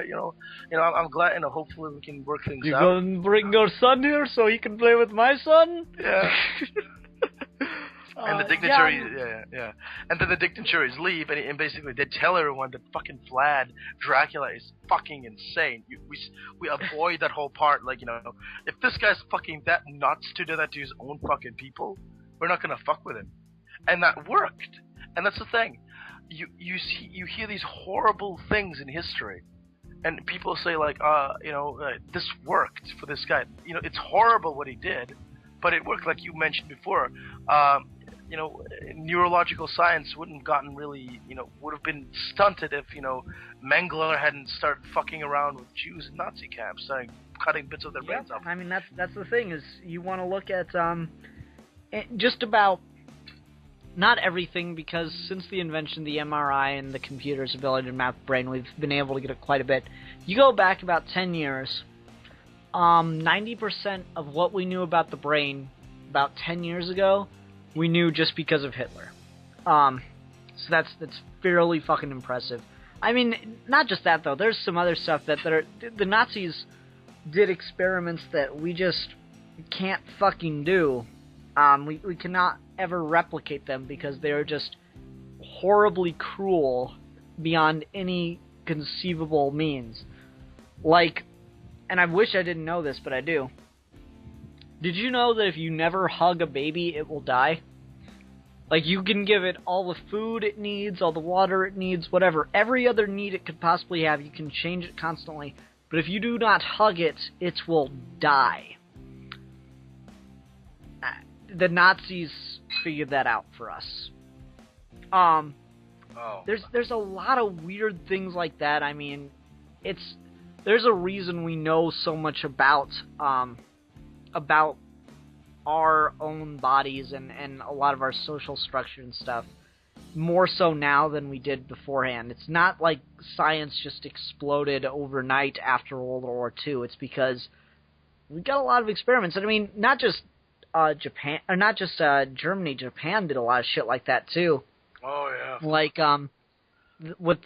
I'm glad, hopefully we can work things out. You gonna bring your son here so he can play with my son? Yeah. And the dignitaries, yeah. And then the dignitaries leave, and basically they tell everyone that fucking Vlad Dracula is fucking insane. We avoid that whole part, if this guy's fucking that nuts to do that to his own fucking people, we're not gonna fuck with him. And that worked. And that's the thing. You hear these horrible things in history, and people say this worked for this guy. It's horrible what he did, but it worked, like you mentioned before. Neurological science wouldn't have gotten really, would have been stunted if, Mengele hadn't started fucking around with Jews in Nazi camps, starting cutting bits of their brains off. I mean, that's the thing, is you want to look at just about, not everything, because since the invention of the MRI and the computer's ability to map the brain, we've been able to get it quite a bit. You go back about 10 years, 90% of what we knew about the brain about 10 years ago, we knew just because of Hitler. So that's fairly fucking impressive. I mean, not just that, though. There's some other stuff that the Nazis did experiments that we just can't fucking do. We cannot ever replicate them because they are just horribly cruel beyond any conceivable means. And I wish I didn't know this, but I do. Did you know that if you never hug a baby, it will die? You can give it all the food it needs, all the water it needs, whatever. Every other need it could possibly have, you can change it constantly. But if you do not hug it, it will die. The Nazis figured that out for us. There's a lot of weird things like that. I mean, there's a reason we know so much about our own bodies and a lot of our social structure and stuff, more so now than we did beforehand. It's not like science just exploded overnight after World War II. It's because we got a lot of experiments. And I mean, not just Japan, or not just Germany. Japan did a lot of shit like that too. Oh yeah. With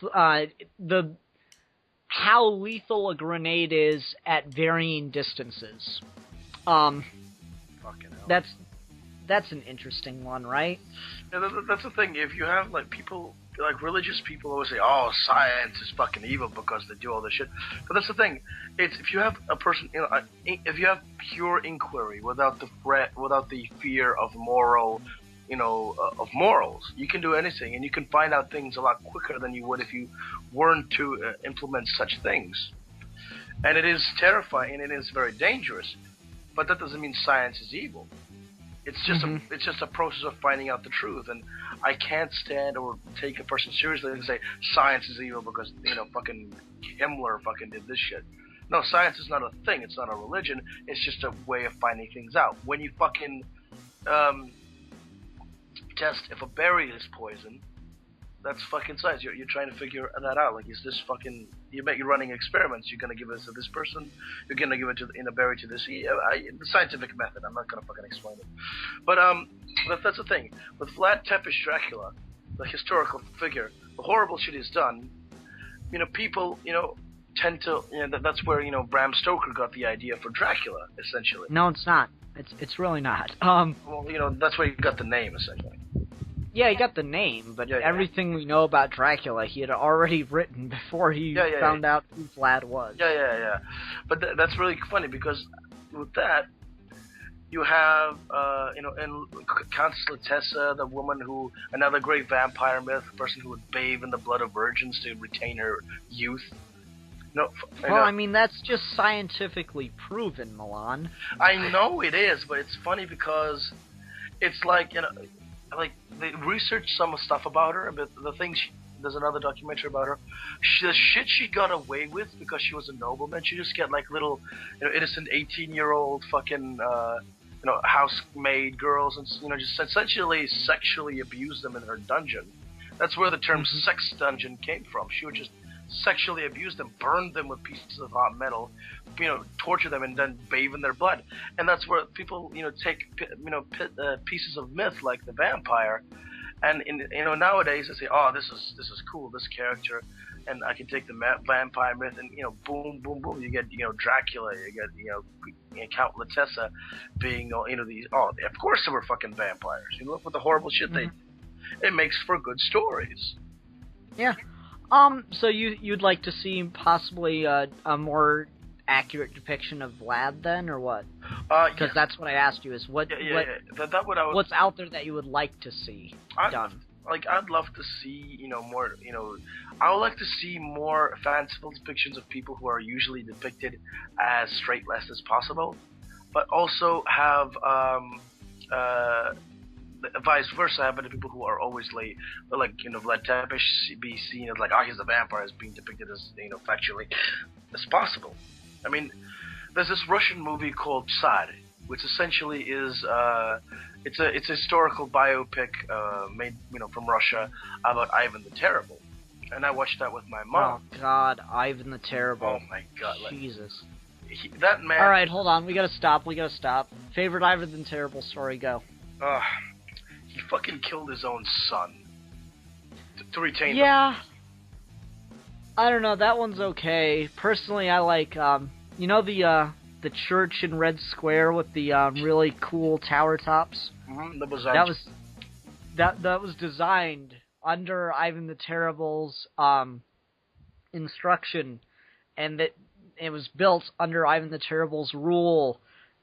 how lethal a grenade is at varying distances. Fucking hell. That's an interesting one, right? Yeah, that's the thing. If you have people, religious people, always say, "Oh, science is fucking evil because they do all this shit." But that's the thing. It's if you have a person, if you have pure inquiry without the fear of moral, of morals, you can do anything, and you can find out things a lot quicker than you would if you weren't to implement such things. And it is terrifying, and it is very dangerous. But that doesn't mean science is evil. It's just a process of finding out the truth, and I can't stand or take a person seriously and say science is evil because fucking Himmler fucking did this shit. No, science is not a thing. It's not a religion. It's just a way of finding things out. When you fucking test if a berry is poison. That's fucking science. You're trying to figure that out. Like, is this fucking... You're running experiments. You're gonna give it to this person. You're gonna give it in a berry to this... the scientific method. I'm not gonna fucking explain it. But that's the thing. With Vlad Tepes Dracula, the historical figure, the horrible shit he's done, people, tend to... that's where, Bram Stoker got the idea for Dracula, essentially. No, it's not. It's really not. Well, that's where you got the name, essentially. Yeah, he got the name, but everything we know about Dracula, he had already written before he found out who Vlad was. Yeah. But that's really funny, because with that, you have, and Countess Laetessa, the woman who, another great vampire myth, a person who would bathe in the blood of virgins to retain her youth. I mean, that's just scientifically proven, Milan. I know it is, but it's funny because it's like, like, they researched some stuff about her, but the things, there's another documentary about her, the shit she got away with because she was a nobleman, she just get like little, innocent 18-year-old fucking, housemaid girls, and, just essentially sexually abuse them in her dungeon. That's where the term sex dungeon came from. She would just sexually abuse them, burn them with pieces of hot metal, torture them, and then bathe in their blood. And that's where people, take, pieces of myth like the vampire, and nowadays they say, oh, this is cool, this character, and I can take the vampire myth, and boom, boom, boom, you get Dracula, you get Count Laetessa being these. Oh, of course they were fucking vampires. Look what the horrible shit they did. It makes for good stories. Yeah. So you'd like to see possibly a more accurate depiction of Vlad then, or what? Because that's what I asked you, is what's out there that you would like to see done? I'd love to see, more, I would like to see more fanciful depictions of people who are usually depicted as straight-laced as possible, but also have, vice versa, happen to people who are always late, like, Vlad Tepes be seen as like, oh, he's a vampire, is being depicted as, factually as possible. I mean, there's this Russian movie called Tsar, which essentially is, it's a historical biopic, made, from Russia about Ivan the Terrible. And I watched that with my mom. Oh, God, Ivan the Terrible. Oh, my God. Jesus. That man... Alright, hold on, we gotta stop. Favorite Ivan the Terrible story, go. He fucking killed his own son to retain them. I don't know, that one's okay. Personally, I like, the church in Red Square with the really cool tower tops? That was designed under Ivan the Terrible's instruction, and that it was built under Ivan the Terrible's rule,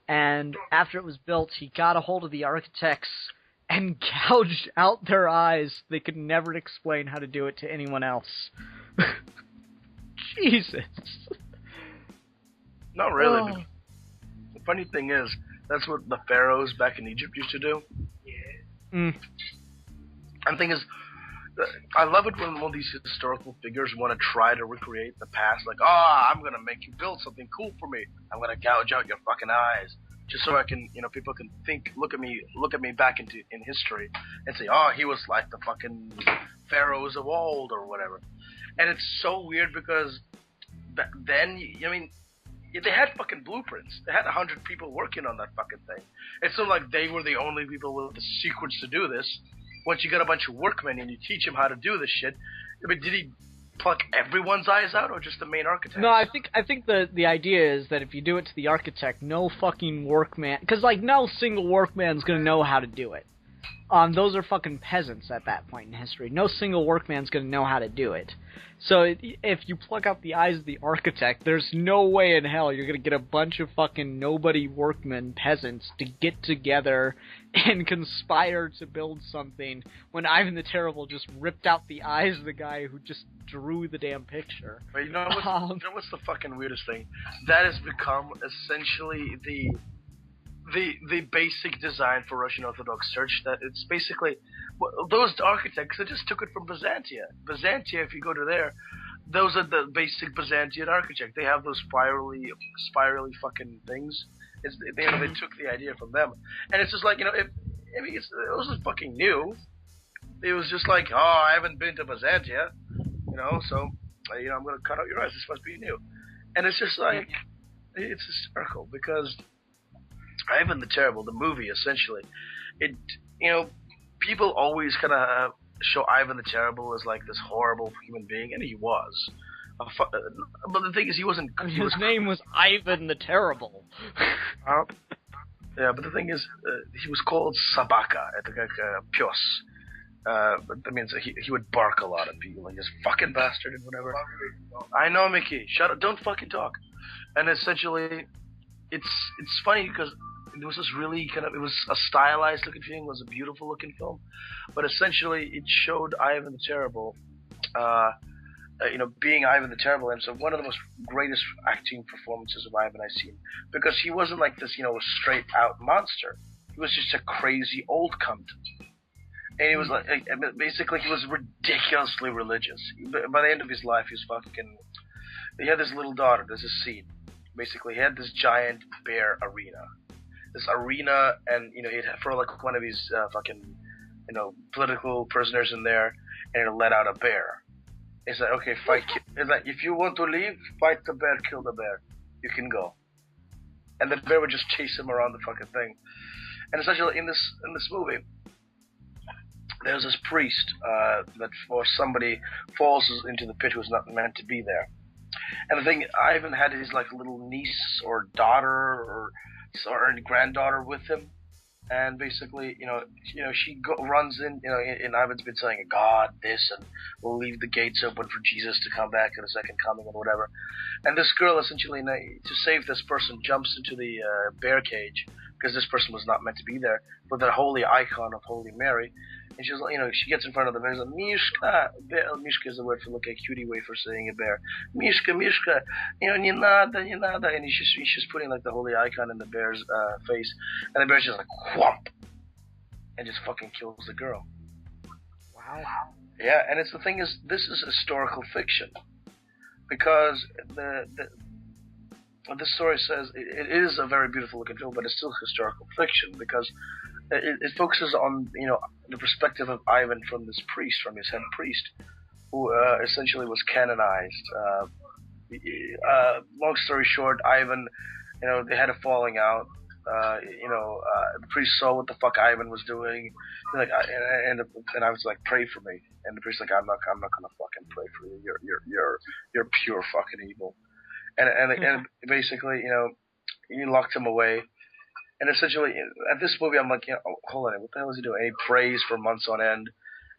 and after it was built, he got a hold of the architects and gouged out their eyes. They could never explain how to do it to anyone else. Jesus. Not really. Oh. The funny thing is, that's what the pharaohs back in Egypt used to do. Yeah. And the thing is, I love it when all these historical figures want to try to recreate the past. Like, I'm going to make you build something cool for me. I'm going to gouge out your fucking eyes. Just so I can, people can look at me back in history and say, oh, he was like the fucking pharaohs of old or whatever. And it's so weird because then, they had fucking blueprints. They had 100 people working on that fucking thing. It's not like they were the only people with the secrets to do this. Once you got a bunch of workmen and you teach them how to do this shit, did he pluck everyone's eyes out, or just the main architect? No, I think the idea is that if you do it to the architect, no fucking workman, because no single workman's gonna know how to do it. Those are fucking peasants at that point in history. No single workman's gonna know how to do it. So if you pluck out the eyes of the architect, there's no way in hell you're gonna get a bunch of fucking nobody workmen, peasants, to get together and conspire to build something when Ivan the Terrible just ripped out the eyes of the guy who just drew the damn picture. But what's the fucking weirdest thing? That has become essentially the basic design for Russian Orthodox Church. That it's basically those architects, they just took it from Byzantia. Byzantia, if you go to there, those are the basic Byzantine architect. They have those spirally fucking things. They took the idea from them, and it's just like, I mean, it wasn't fucking new. It was just like, oh, I haven't been to Bazant yet, so, I'm gonna cut out your eyes. This must be new. And it's just like, it's hysterical, because Ivan the Terrible, the movie, essentially, people always kind of show Ivan the Terrible as like this horrible human being, and he was. But the thing is, he wasn't. His name was Ivan the Terrible. Yeah, but the thing is, he was called Sabaka, like Pios. But that means he would bark a lot at people, like this fucking bastard and whatever. I know, Mickey. Shut up! Don't fucking talk. And essentially, it's funny because it was this really it was a stylized looking film. It was a beautiful looking film, but essentially it showed Ivan the Terrible, being Ivan the Terrible. And so one of the most greatest acting performances of Ivan I've seen, because he wasn't like this, straight out monster. He was just a crazy old cunt. And he was basically he was ridiculously religious. By the end of his life, he had this little daughter. There's a scene. Basically, he had this giant bear arena. This arena, and he'd throw like one of these political prisoners in there, and it let out a bear. It's like, okay, fight. It's like, if you want to leave, fight the bear, kill the bear. You can go. And the bear would just chase him around the fucking thing. And essentially, in this movie, there's this priest that for somebody falls into the pit who's not meant to be there. And the thing, Ivan had his like little niece or daughter or granddaughter with him, and basically, she runs in, and Ivan's been saying, God, this, and we'll leave the gates open for Jesus to come back in the second coming and whatever. And this girl, essentially, to save this person, jumps into the bear cage, because this person was not meant to be there, with the holy icon of Holy Mary. And she's like, she gets in front of the bear and says, Mishka. Mishka is the word for like a cutie way for saying a bear. Mishka, Mishka, не надо, не надо. And she's putting like the holy icon in the bear's face. And the bear's just like, whomp. And just fucking kills the girl. Wow. Yeah, and the thing is, this is historical fiction. Because what this story says, it is a very beautiful looking film, but it's still historical fiction, because it focuses on the perspective of Ivan from this priest, from his head priest, who essentially was canonized. Long story short, Ivan, they had a falling out. The priest saw what the fuck Ivan was doing, and I was like, pray for me. And the priest's like, I'm not gonna fucking pray for you. You're pure fucking evil. And basically, he locked him away. And essentially, at this movie, I'm like, hold on, what the hell is he doing? And he prays for months on end.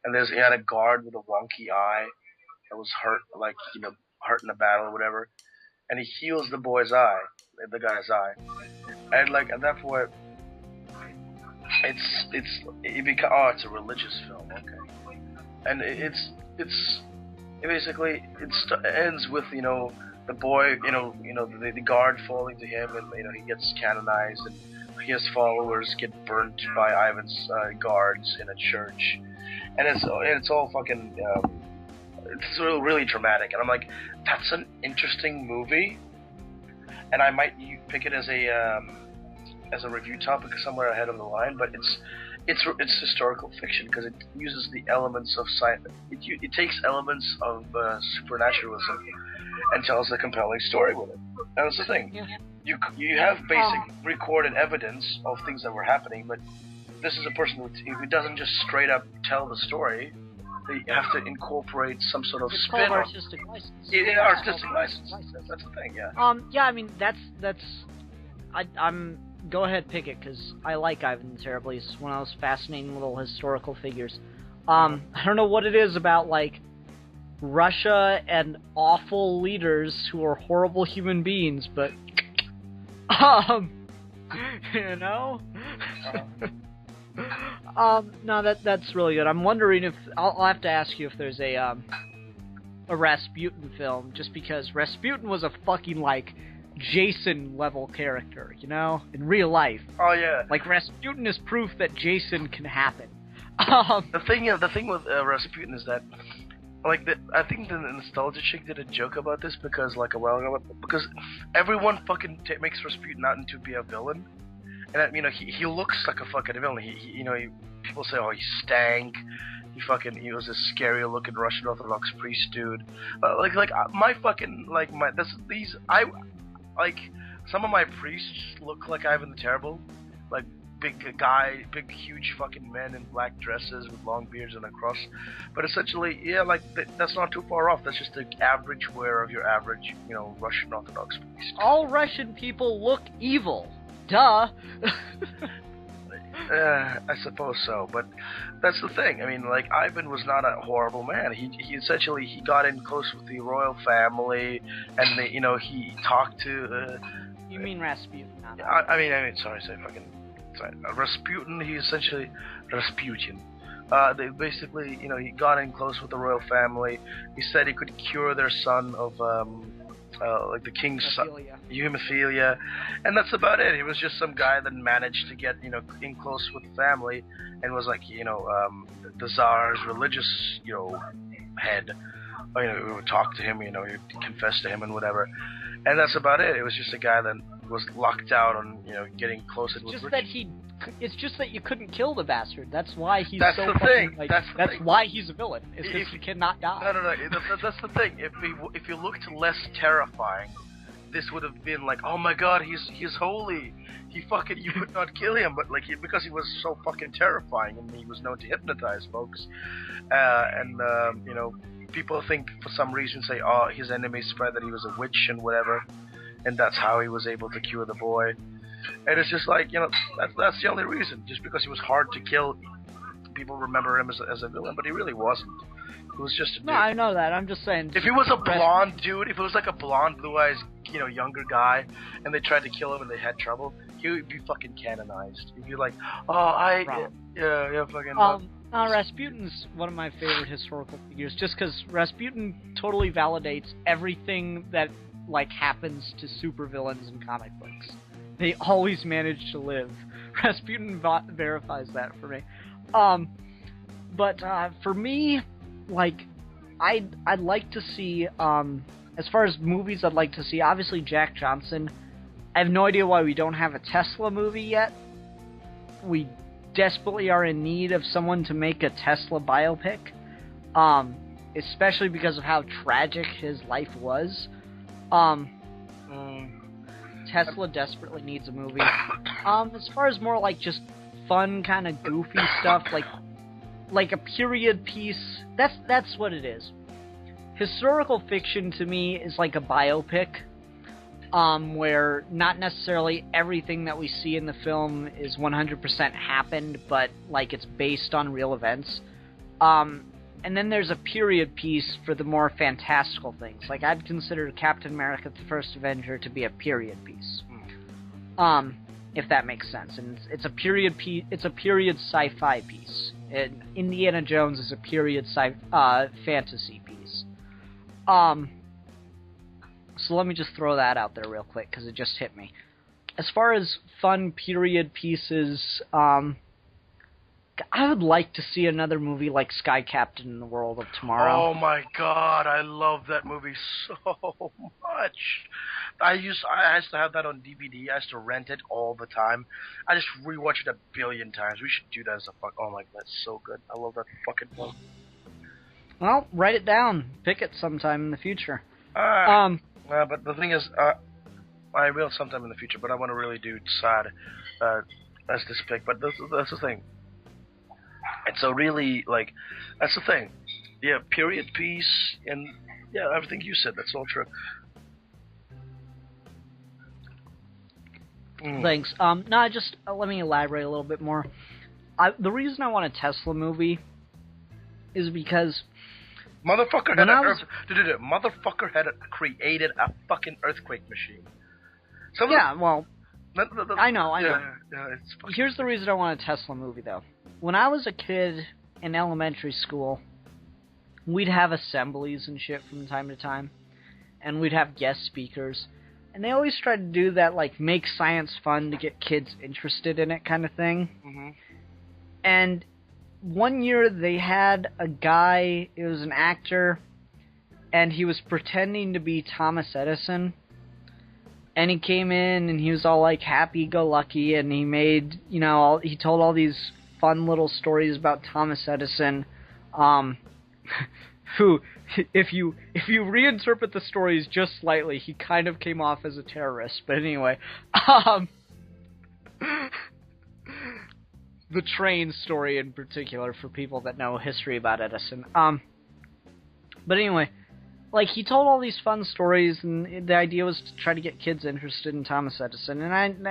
And he had a guard with a wonky eye that was hurt, hurt in a battle or whatever. And he heals the guy's eye. And at that point, it's a religious film, okay. And it ends with the boy, the guard falling to him, and he gets canonized, and his followers get burnt by Ivan's guards in a church, and it's all fucking it's really dramatic. And I'm like, that's an interesting movie, and I might pick it as a review topic somewhere ahead of the line. But it's historical fiction, because it uses the elements of science. It takes elements of supernaturalism and tells a compelling story with it. That's the thing. Yeah. You have basic recorded evidence of things that were happening, but this is a person who doesn't just straight up tell the story. They have to incorporate some sort of spin. Artistic license. Yeah, artistic license. That's the thing. Yeah. Yeah. I mean, that's. I'm. Go ahead, pick it, because I like Ivan the Terrible. He's one of those fascinating little historical figures. I don't know what it is about Russia and awful leaders who are horrible human beings, but no, that's really good. I'm wondering if I'll have to ask you if there's a Rasputin film, just because Rasputin was a fucking Jason level character, in real life. Oh yeah. Rasputin is proof that Jason can happen. The thing with Rasputin is that, I think the Nostalgia Chick did a joke about this because, a while ago, because everyone fucking makes Rasputin out to be a villain, And you know, he looks like a fucking villain. People say, oh, he stank. He was a scary looking Russian Orthodox priest dude. Some of my priests look like Ivan the Terrible, like big huge fucking men in black dresses with long beards and a cross. But essentially, yeah, like that's not too far off. That's just the average wear of your average, Russian Orthodox priest. All Russian people look evil. Duh. I suppose so, but that's the thing. I mean, like, Ivan was not a horrible man. He essentially got in close with the royal family, and he talked to. You mean Rasputin? Not Rasputin. He essentially Rasputin. They basically, he got in close with the royal family. He said he could cure their son of like the king's hemophilia, and that's about it. He was just some guy that managed to get in close with the family, and was like the Tsar's religious head. We would talk to him, he'd confess to him and whatever, and that's about it. It was just a guy that was locked out on getting closer with. It's just that you couldn't kill the bastard. That's why he's that's so the thing. Like, that's why he's a villain. It's because he cannot die. No. That's the thing. If he looked less terrifying, this would have been like, oh my god, he's holy. You could not kill him. But because he was so fucking terrifying, and he was known to hypnotize folks, people think for some reason say, oh, his enemies spread that he was a witch and whatever, and that's how he was able to cure the boy. And it's just like, that's the only reason. Just because he was hard to kill, people remember him as a villain, but he really wasn't. He was just a dude. No, I know that. I'm just saying. If he was a blonde dude, if it was like a blonde, blue-eyed, younger guy, and they tried to kill him and they had trouble, he would be fucking canonized. He'd be like, fucking... Rasputin's one of my favorite historical figures, just because Rasputin totally validates everything that, happens to supervillains in comic books. They always manage to live. Rasputin verifies that for me. But for me, I'd like to see, as far as movies I'd like to see, obviously Jack Johnson. I have no idea why we don't have a Tesla movie yet. We desperately are in need of someone to make a Tesla biopic, especially because of how tragic his life was. Tesla desperately needs a movie. As far as more just fun, kind of goofy stuff, like a period piece, that's what it is. Historical fiction to me is like a biopic, where not necessarily everything that we see in the film is 100% happened, but it's based on real events. And then there's a period piece for the more fantastical things. I'd consider Captain America: The First Avenger to be a period piece, if that makes sense. And it's a period It's a period sci-fi piece. And Indiana Jones is a period fantasy piece. So let me just throw that out there real quick because it just hit me. As far as fun period pieces, I would like to see another movie like Sky Captain in the World of Tomorrow. Oh my god, I love that movie so much. I used to have that on DVD. I used to rent it all the time. I just rewatched it a billion times. We should do that as a fuck. Oh my god, that's so good. I love that fucking film. Well, write it down. Pick it sometime in the future. But the thing is, I will sometime in the future, but I want to really decide as this pick. But that's the thing. And so really, that's the thing. Yeah, period piece, and yeah, everything you said, that's all true. Thanks. Let me elaborate a little bit more. The reason I want a Tesla movie is because motherfucker had created a fucking earthquake machine. I know. Yeah, Here's the reason I want a Tesla movie, though. When I was a kid in elementary school, we'd have assemblies and shit from time to time, and we'd have guest speakers, and they always tried to do that, make science fun to get kids interested in it kind of thing. Mm-hmm. And one year they had a guy, it was an actor, and he was pretending to be Thomas Edison, And he came in, and he was all, like, happy-go-lucky, and he made, he told all these fun little stories about Thomas Edison, who, if you reinterpret the stories just slightly, he kind of came off as a terrorist. But anyway, the train story in particular, for people that know history about Edison. But anyway, like, he told all these fun stories, and the idea was to try to get kids interested in Thomas Edison. And I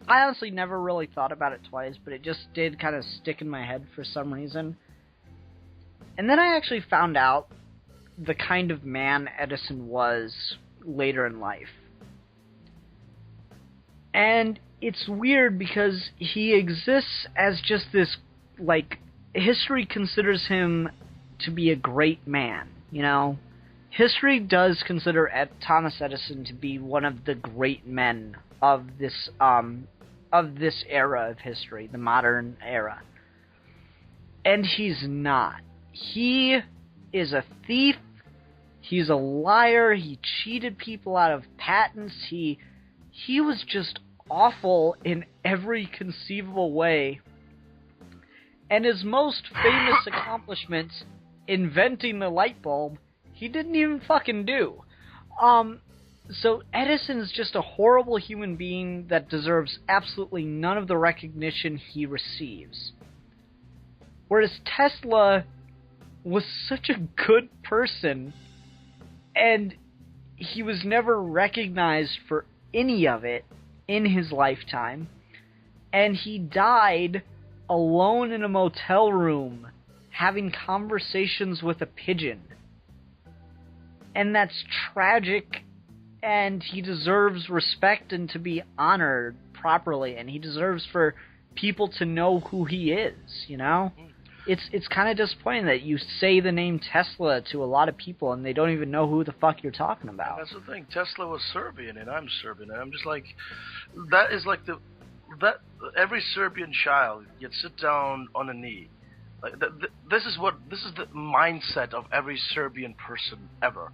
honestly never really thought about it twice, but it just did kind of stick in my head for some reason. And then I actually found out the kind of man Edison was later in life. And it's weird because he exists as just this, like, history considers him to be a great man, History does consider Thomas Edison to be one of the great men of this era of history, the modern era. And he's not. He is a thief. He's a liar. He cheated people out of patents. He was just awful in every conceivable way. And his most famous accomplishment, inventing the light bulb, he didn't even fucking do. So Edison is just a horrible human being that deserves absolutely none of the recognition he receives. Whereas Tesla was such a good person, and he was never recognized for any of it in his lifetime, and he died alone in a motel room having conversations with a pigeon. And that's tragic, and he deserves respect and to be honored properly, and he deserves for people to know who he is, It's kind of disappointing that you say the name Tesla to a lot of people and they don't even know who the fuck you're talking about. That's the thing. Tesla was Serbian, and I'm Serbian, and I'm just like, that is like that every Serbian child, you'd sit down on a knee. Like, this is the mindset of every Serbian person ever.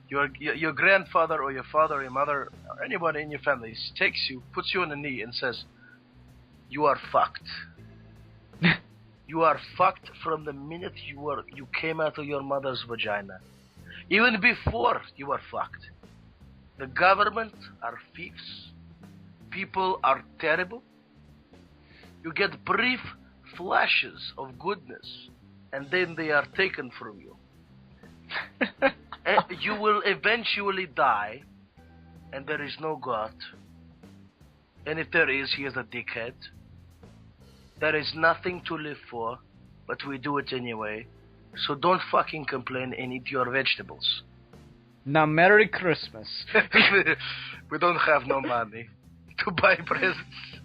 Your grandfather or your father or your mother or anybody in your family takes you, puts you on a knee and says, "You are fucked." You are fucked from the minute you came out of your mother's vagina. Even before you are fucked. The government are thieves. People are terrible. You get brief flashes of goodness, and then they are taken from you. You will eventually die, and there is no God. And if there is, he is a dickhead. There is nothing to live for, but we do it anyway. So don't fucking complain and eat your vegetables. Now, Merry Christmas. We don't have no money to buy presents.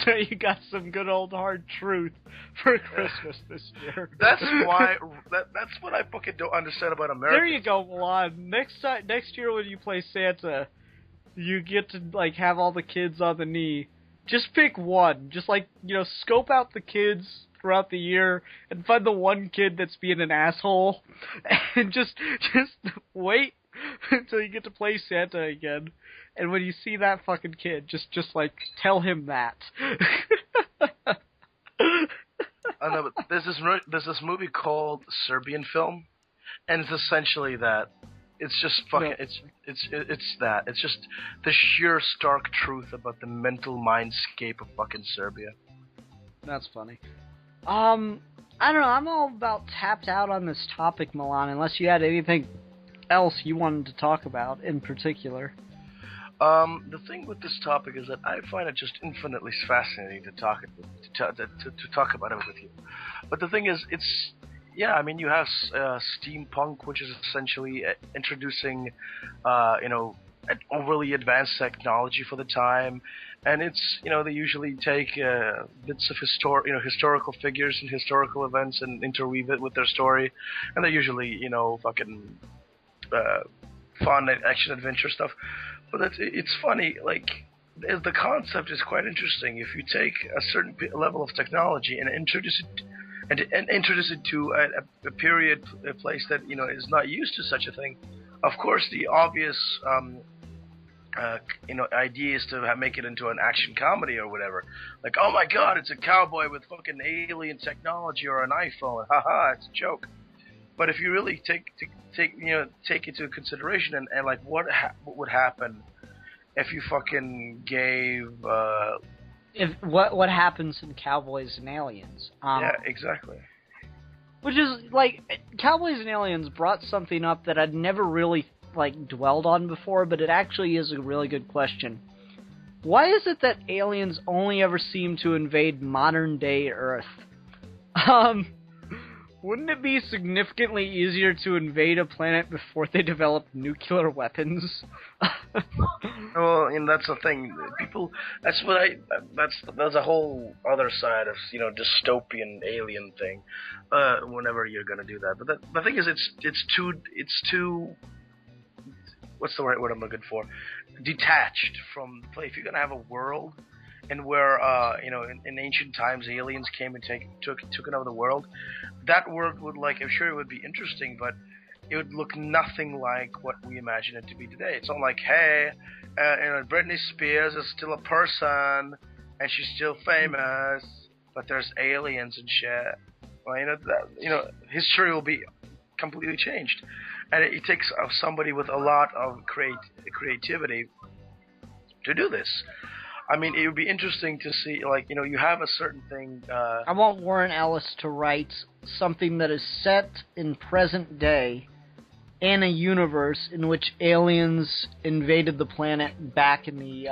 So you got some good old hard truth for Christmas this year. That's what I fucking don't understand about America. There you go, Milan. Next year when you play Santa, you get to have all the kids on the knee. Just pick one. Just scope out the kids throughout the year and find the one kid that's being an asshole, and just wait until you get to play Santa again. And when you see that fucking kid, just tell him that. I know, but there's this movie called Serbian Film, and it's essentially that. It's just fucking. No. It's that. It's just the sheer stark truth about the mental mindscape of fucking Serbia. That's funny. I don't know. I'm all about tapped out on this topic, Milan. Unless you had anything else you wanted to talk about in particular. The thing with this topic is that I find it just infinitely fascinating to talk about it with you. But the thing is, you have steampunk, which is essentially introducing, an overly advanced technology for the time, and it's, they usually take bits of historical figures and historical events and interweave it with their story, and they're usually, fucking fun action adventure stuff. But it's funny, the concept is quite interesting. If you take a certain level of technology and introduce it to a period, a place that is not used to such a thing, Of course, the obvious, idea is to make it into an action comedy or whatever. Like, oh my god, it's a cowboy with fucking alien technology or an iPhone. Haha, it's a joke. But if you really take into consideration and like what would happen if you fucking gave If what happens in Cowboys and Aliens? Yeah, exactly. Which is like Cowboys and Aliens brought something up that I'd never really like dwelled on before, but it actually is a really good question. Why is it that aliens only ever seem to invade modern day Earth? Wouldn't it be significantly easier to invade a planet before they develop nuclear weapons? Well, that's the thing. People, that's a whole other side of dystopian alien thing. Whenever you're gonna do that, but the thing is, it's too. What's the right word I'm looking for? Detached from the play. If you're gonna have a world, and where in ancient times aliens came and took over the world, that world would I'm sure it would be interesting, but it would look nothing like what we imagine it to be today. It's not like, hey, Britney Spears is still a person and she's still famous, but there's aliens and shit. Well, history will be completely changed. And it takes somebody with a lot of creativity to do this. I mean, it would be interesting to see, you have a certain thing... I want Warren Ellis to write something that is set in present day in a universe in which aliens invaded the planet back in the,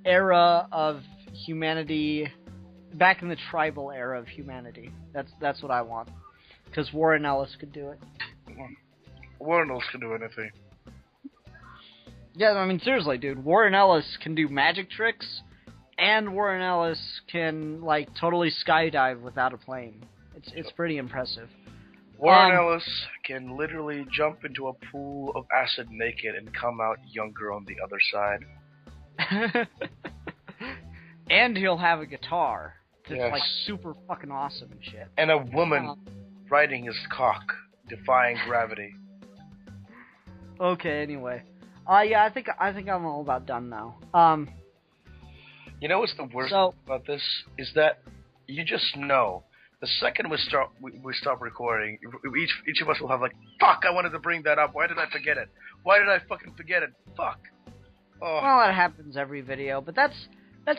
era of humanity, back in the tribal era of humanity. That's what I want. Because Warren Ellis could do it. Warren Ellis can do anything. Yeah, I mean, seriously, dude. Warren Ellis can do magic tricks, and Warren Ellis can, totally skydive without a plane. It's pretty impressive. Warren Ellis can literally jump into a pool of acid naked and come out younger on the other side. And he'll have a guitar that's, yes, super fucking awesome and shit. And a woman riding his cock, defying gravity. Okay, anyway. Yeah, I think I'm all about done now. You know what's the worst about this is that you just know the second we stop recording, each of us will have fuck, I wanted to bring that up. Why did I forget it? Why did I fucking forget it? Fuck. Oh. Well, it happens every video, but that's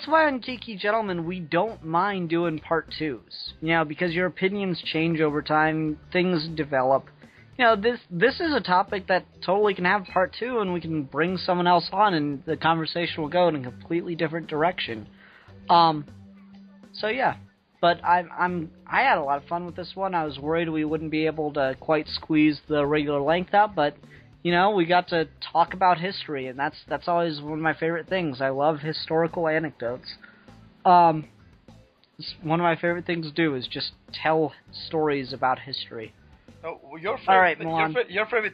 why on Geeky Gentlemen we don't mind doing part 2s. Because your opinions change over time, things develop. This is a topic that totally can have part 2, and we can bring someone else on, and the conversation will go in a completely different direction. So yeah, but I had a lot of fun with this one. I was worried we wouldn't be able to quite squeeze the regular length out, but we got to talk about history, and that's always one of my favorite things. I love historical anecdotes. It's one of my favorite things to do is just tell stories about history. No, your favorite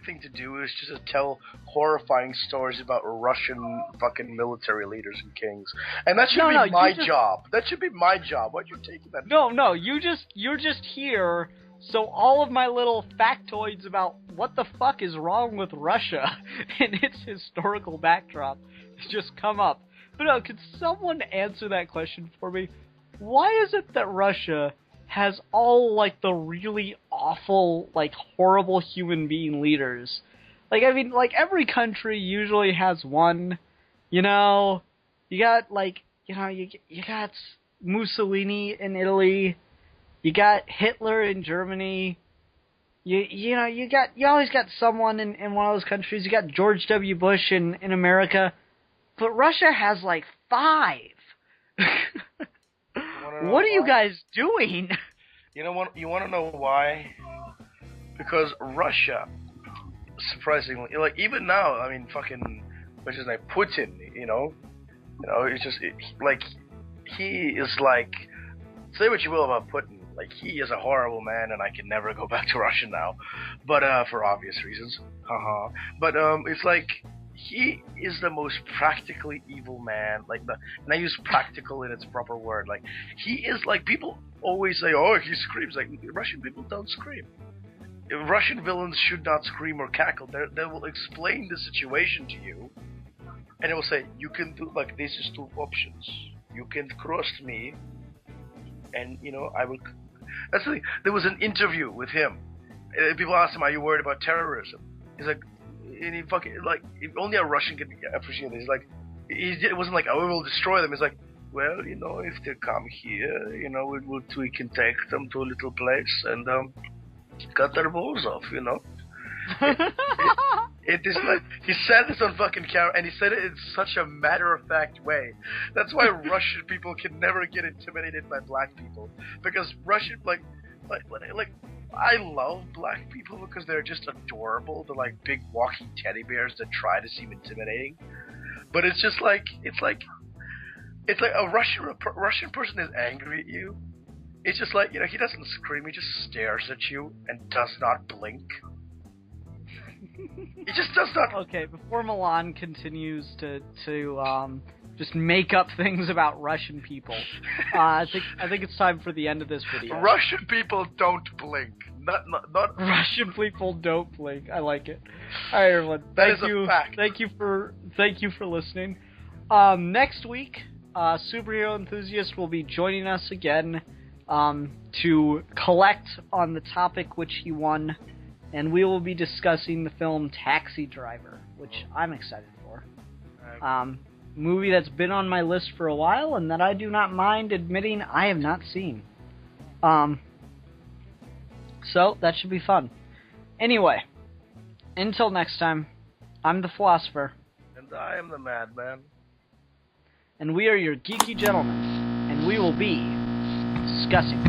thing to do is just to tell horrifying stories about Russian fucking military leaders and kings, and that should be my job. That should be my job. Why'd you take that? No, you're just here, so all of my little factoids about what the fuck is wrong with Russia and its historical backdrop just come up. But no, could someone answer that question for me? Why is it that Russia has all, the really awful, horrible human being leaders? Every country usually has one, you got, you got Mussolini in Italy, you got Hitler in Germany, you always got someone in one of those countries. You got George W. Bush in America, but Russia has, 5. What are you guys doing? You want to know why? Because Russia, surprisingly, even now, I mean, fucking, what's his name, Putin, it's just, he is say what you will about Putin, he is a horrible man, and I can never go back to Russia now, but, for obvious reasons, haha, but, it's he is the most practically evil man, and I use practical in its proper word, he is, people always say, oh, he screams, Russian people don't scream. Russian villains should not scream or cackle. They will explain the situation to you, and it will say, you can do, like, this is two options. You can cross me, and, you know, I will... That's the thing. There was an interview with him. People asked him, are you worried about terrorism? He's like, and he fucking, like, if only a Russian can appreciate this. He's like, it wasn't like, oh, we will destroy them. He's like, well, you know, if they come here, you know, we can take them to a little place and cut their balls off, you know. It is like, he said this on fucking camera, and he said it in such a matter-of-fact way. That's why Russian people can never get intimidated by black people, because Russian, like, I love black people because they're just adorable. They're like big walking teddy bears that try to seem intimidating, but it's just like, it's like a Russian person is angry at you. It's just like, you know, he doesn't scream, he just stares at you and does not blink. He just does not. Okay, before Milan continues to just make up things about Russian people, I think it's time for the end of this video. Russian people don't blink. Not Russian people don't blink. I like it. All right, everyone. That is a fact. Thank you for listening. Next week, Superhero Enthusiast will be joining us again to collect on the topic which he won, and we will be discussing the film Taxi Driver, which I'm excited for. Movie that's been on my list for a while and that I do not mind admitting I have not seen. So that should be fun. Anyway, until next time, I'm the Philosopher. And I am the Madman. And we are your geeky gentlemen, and we will be discussing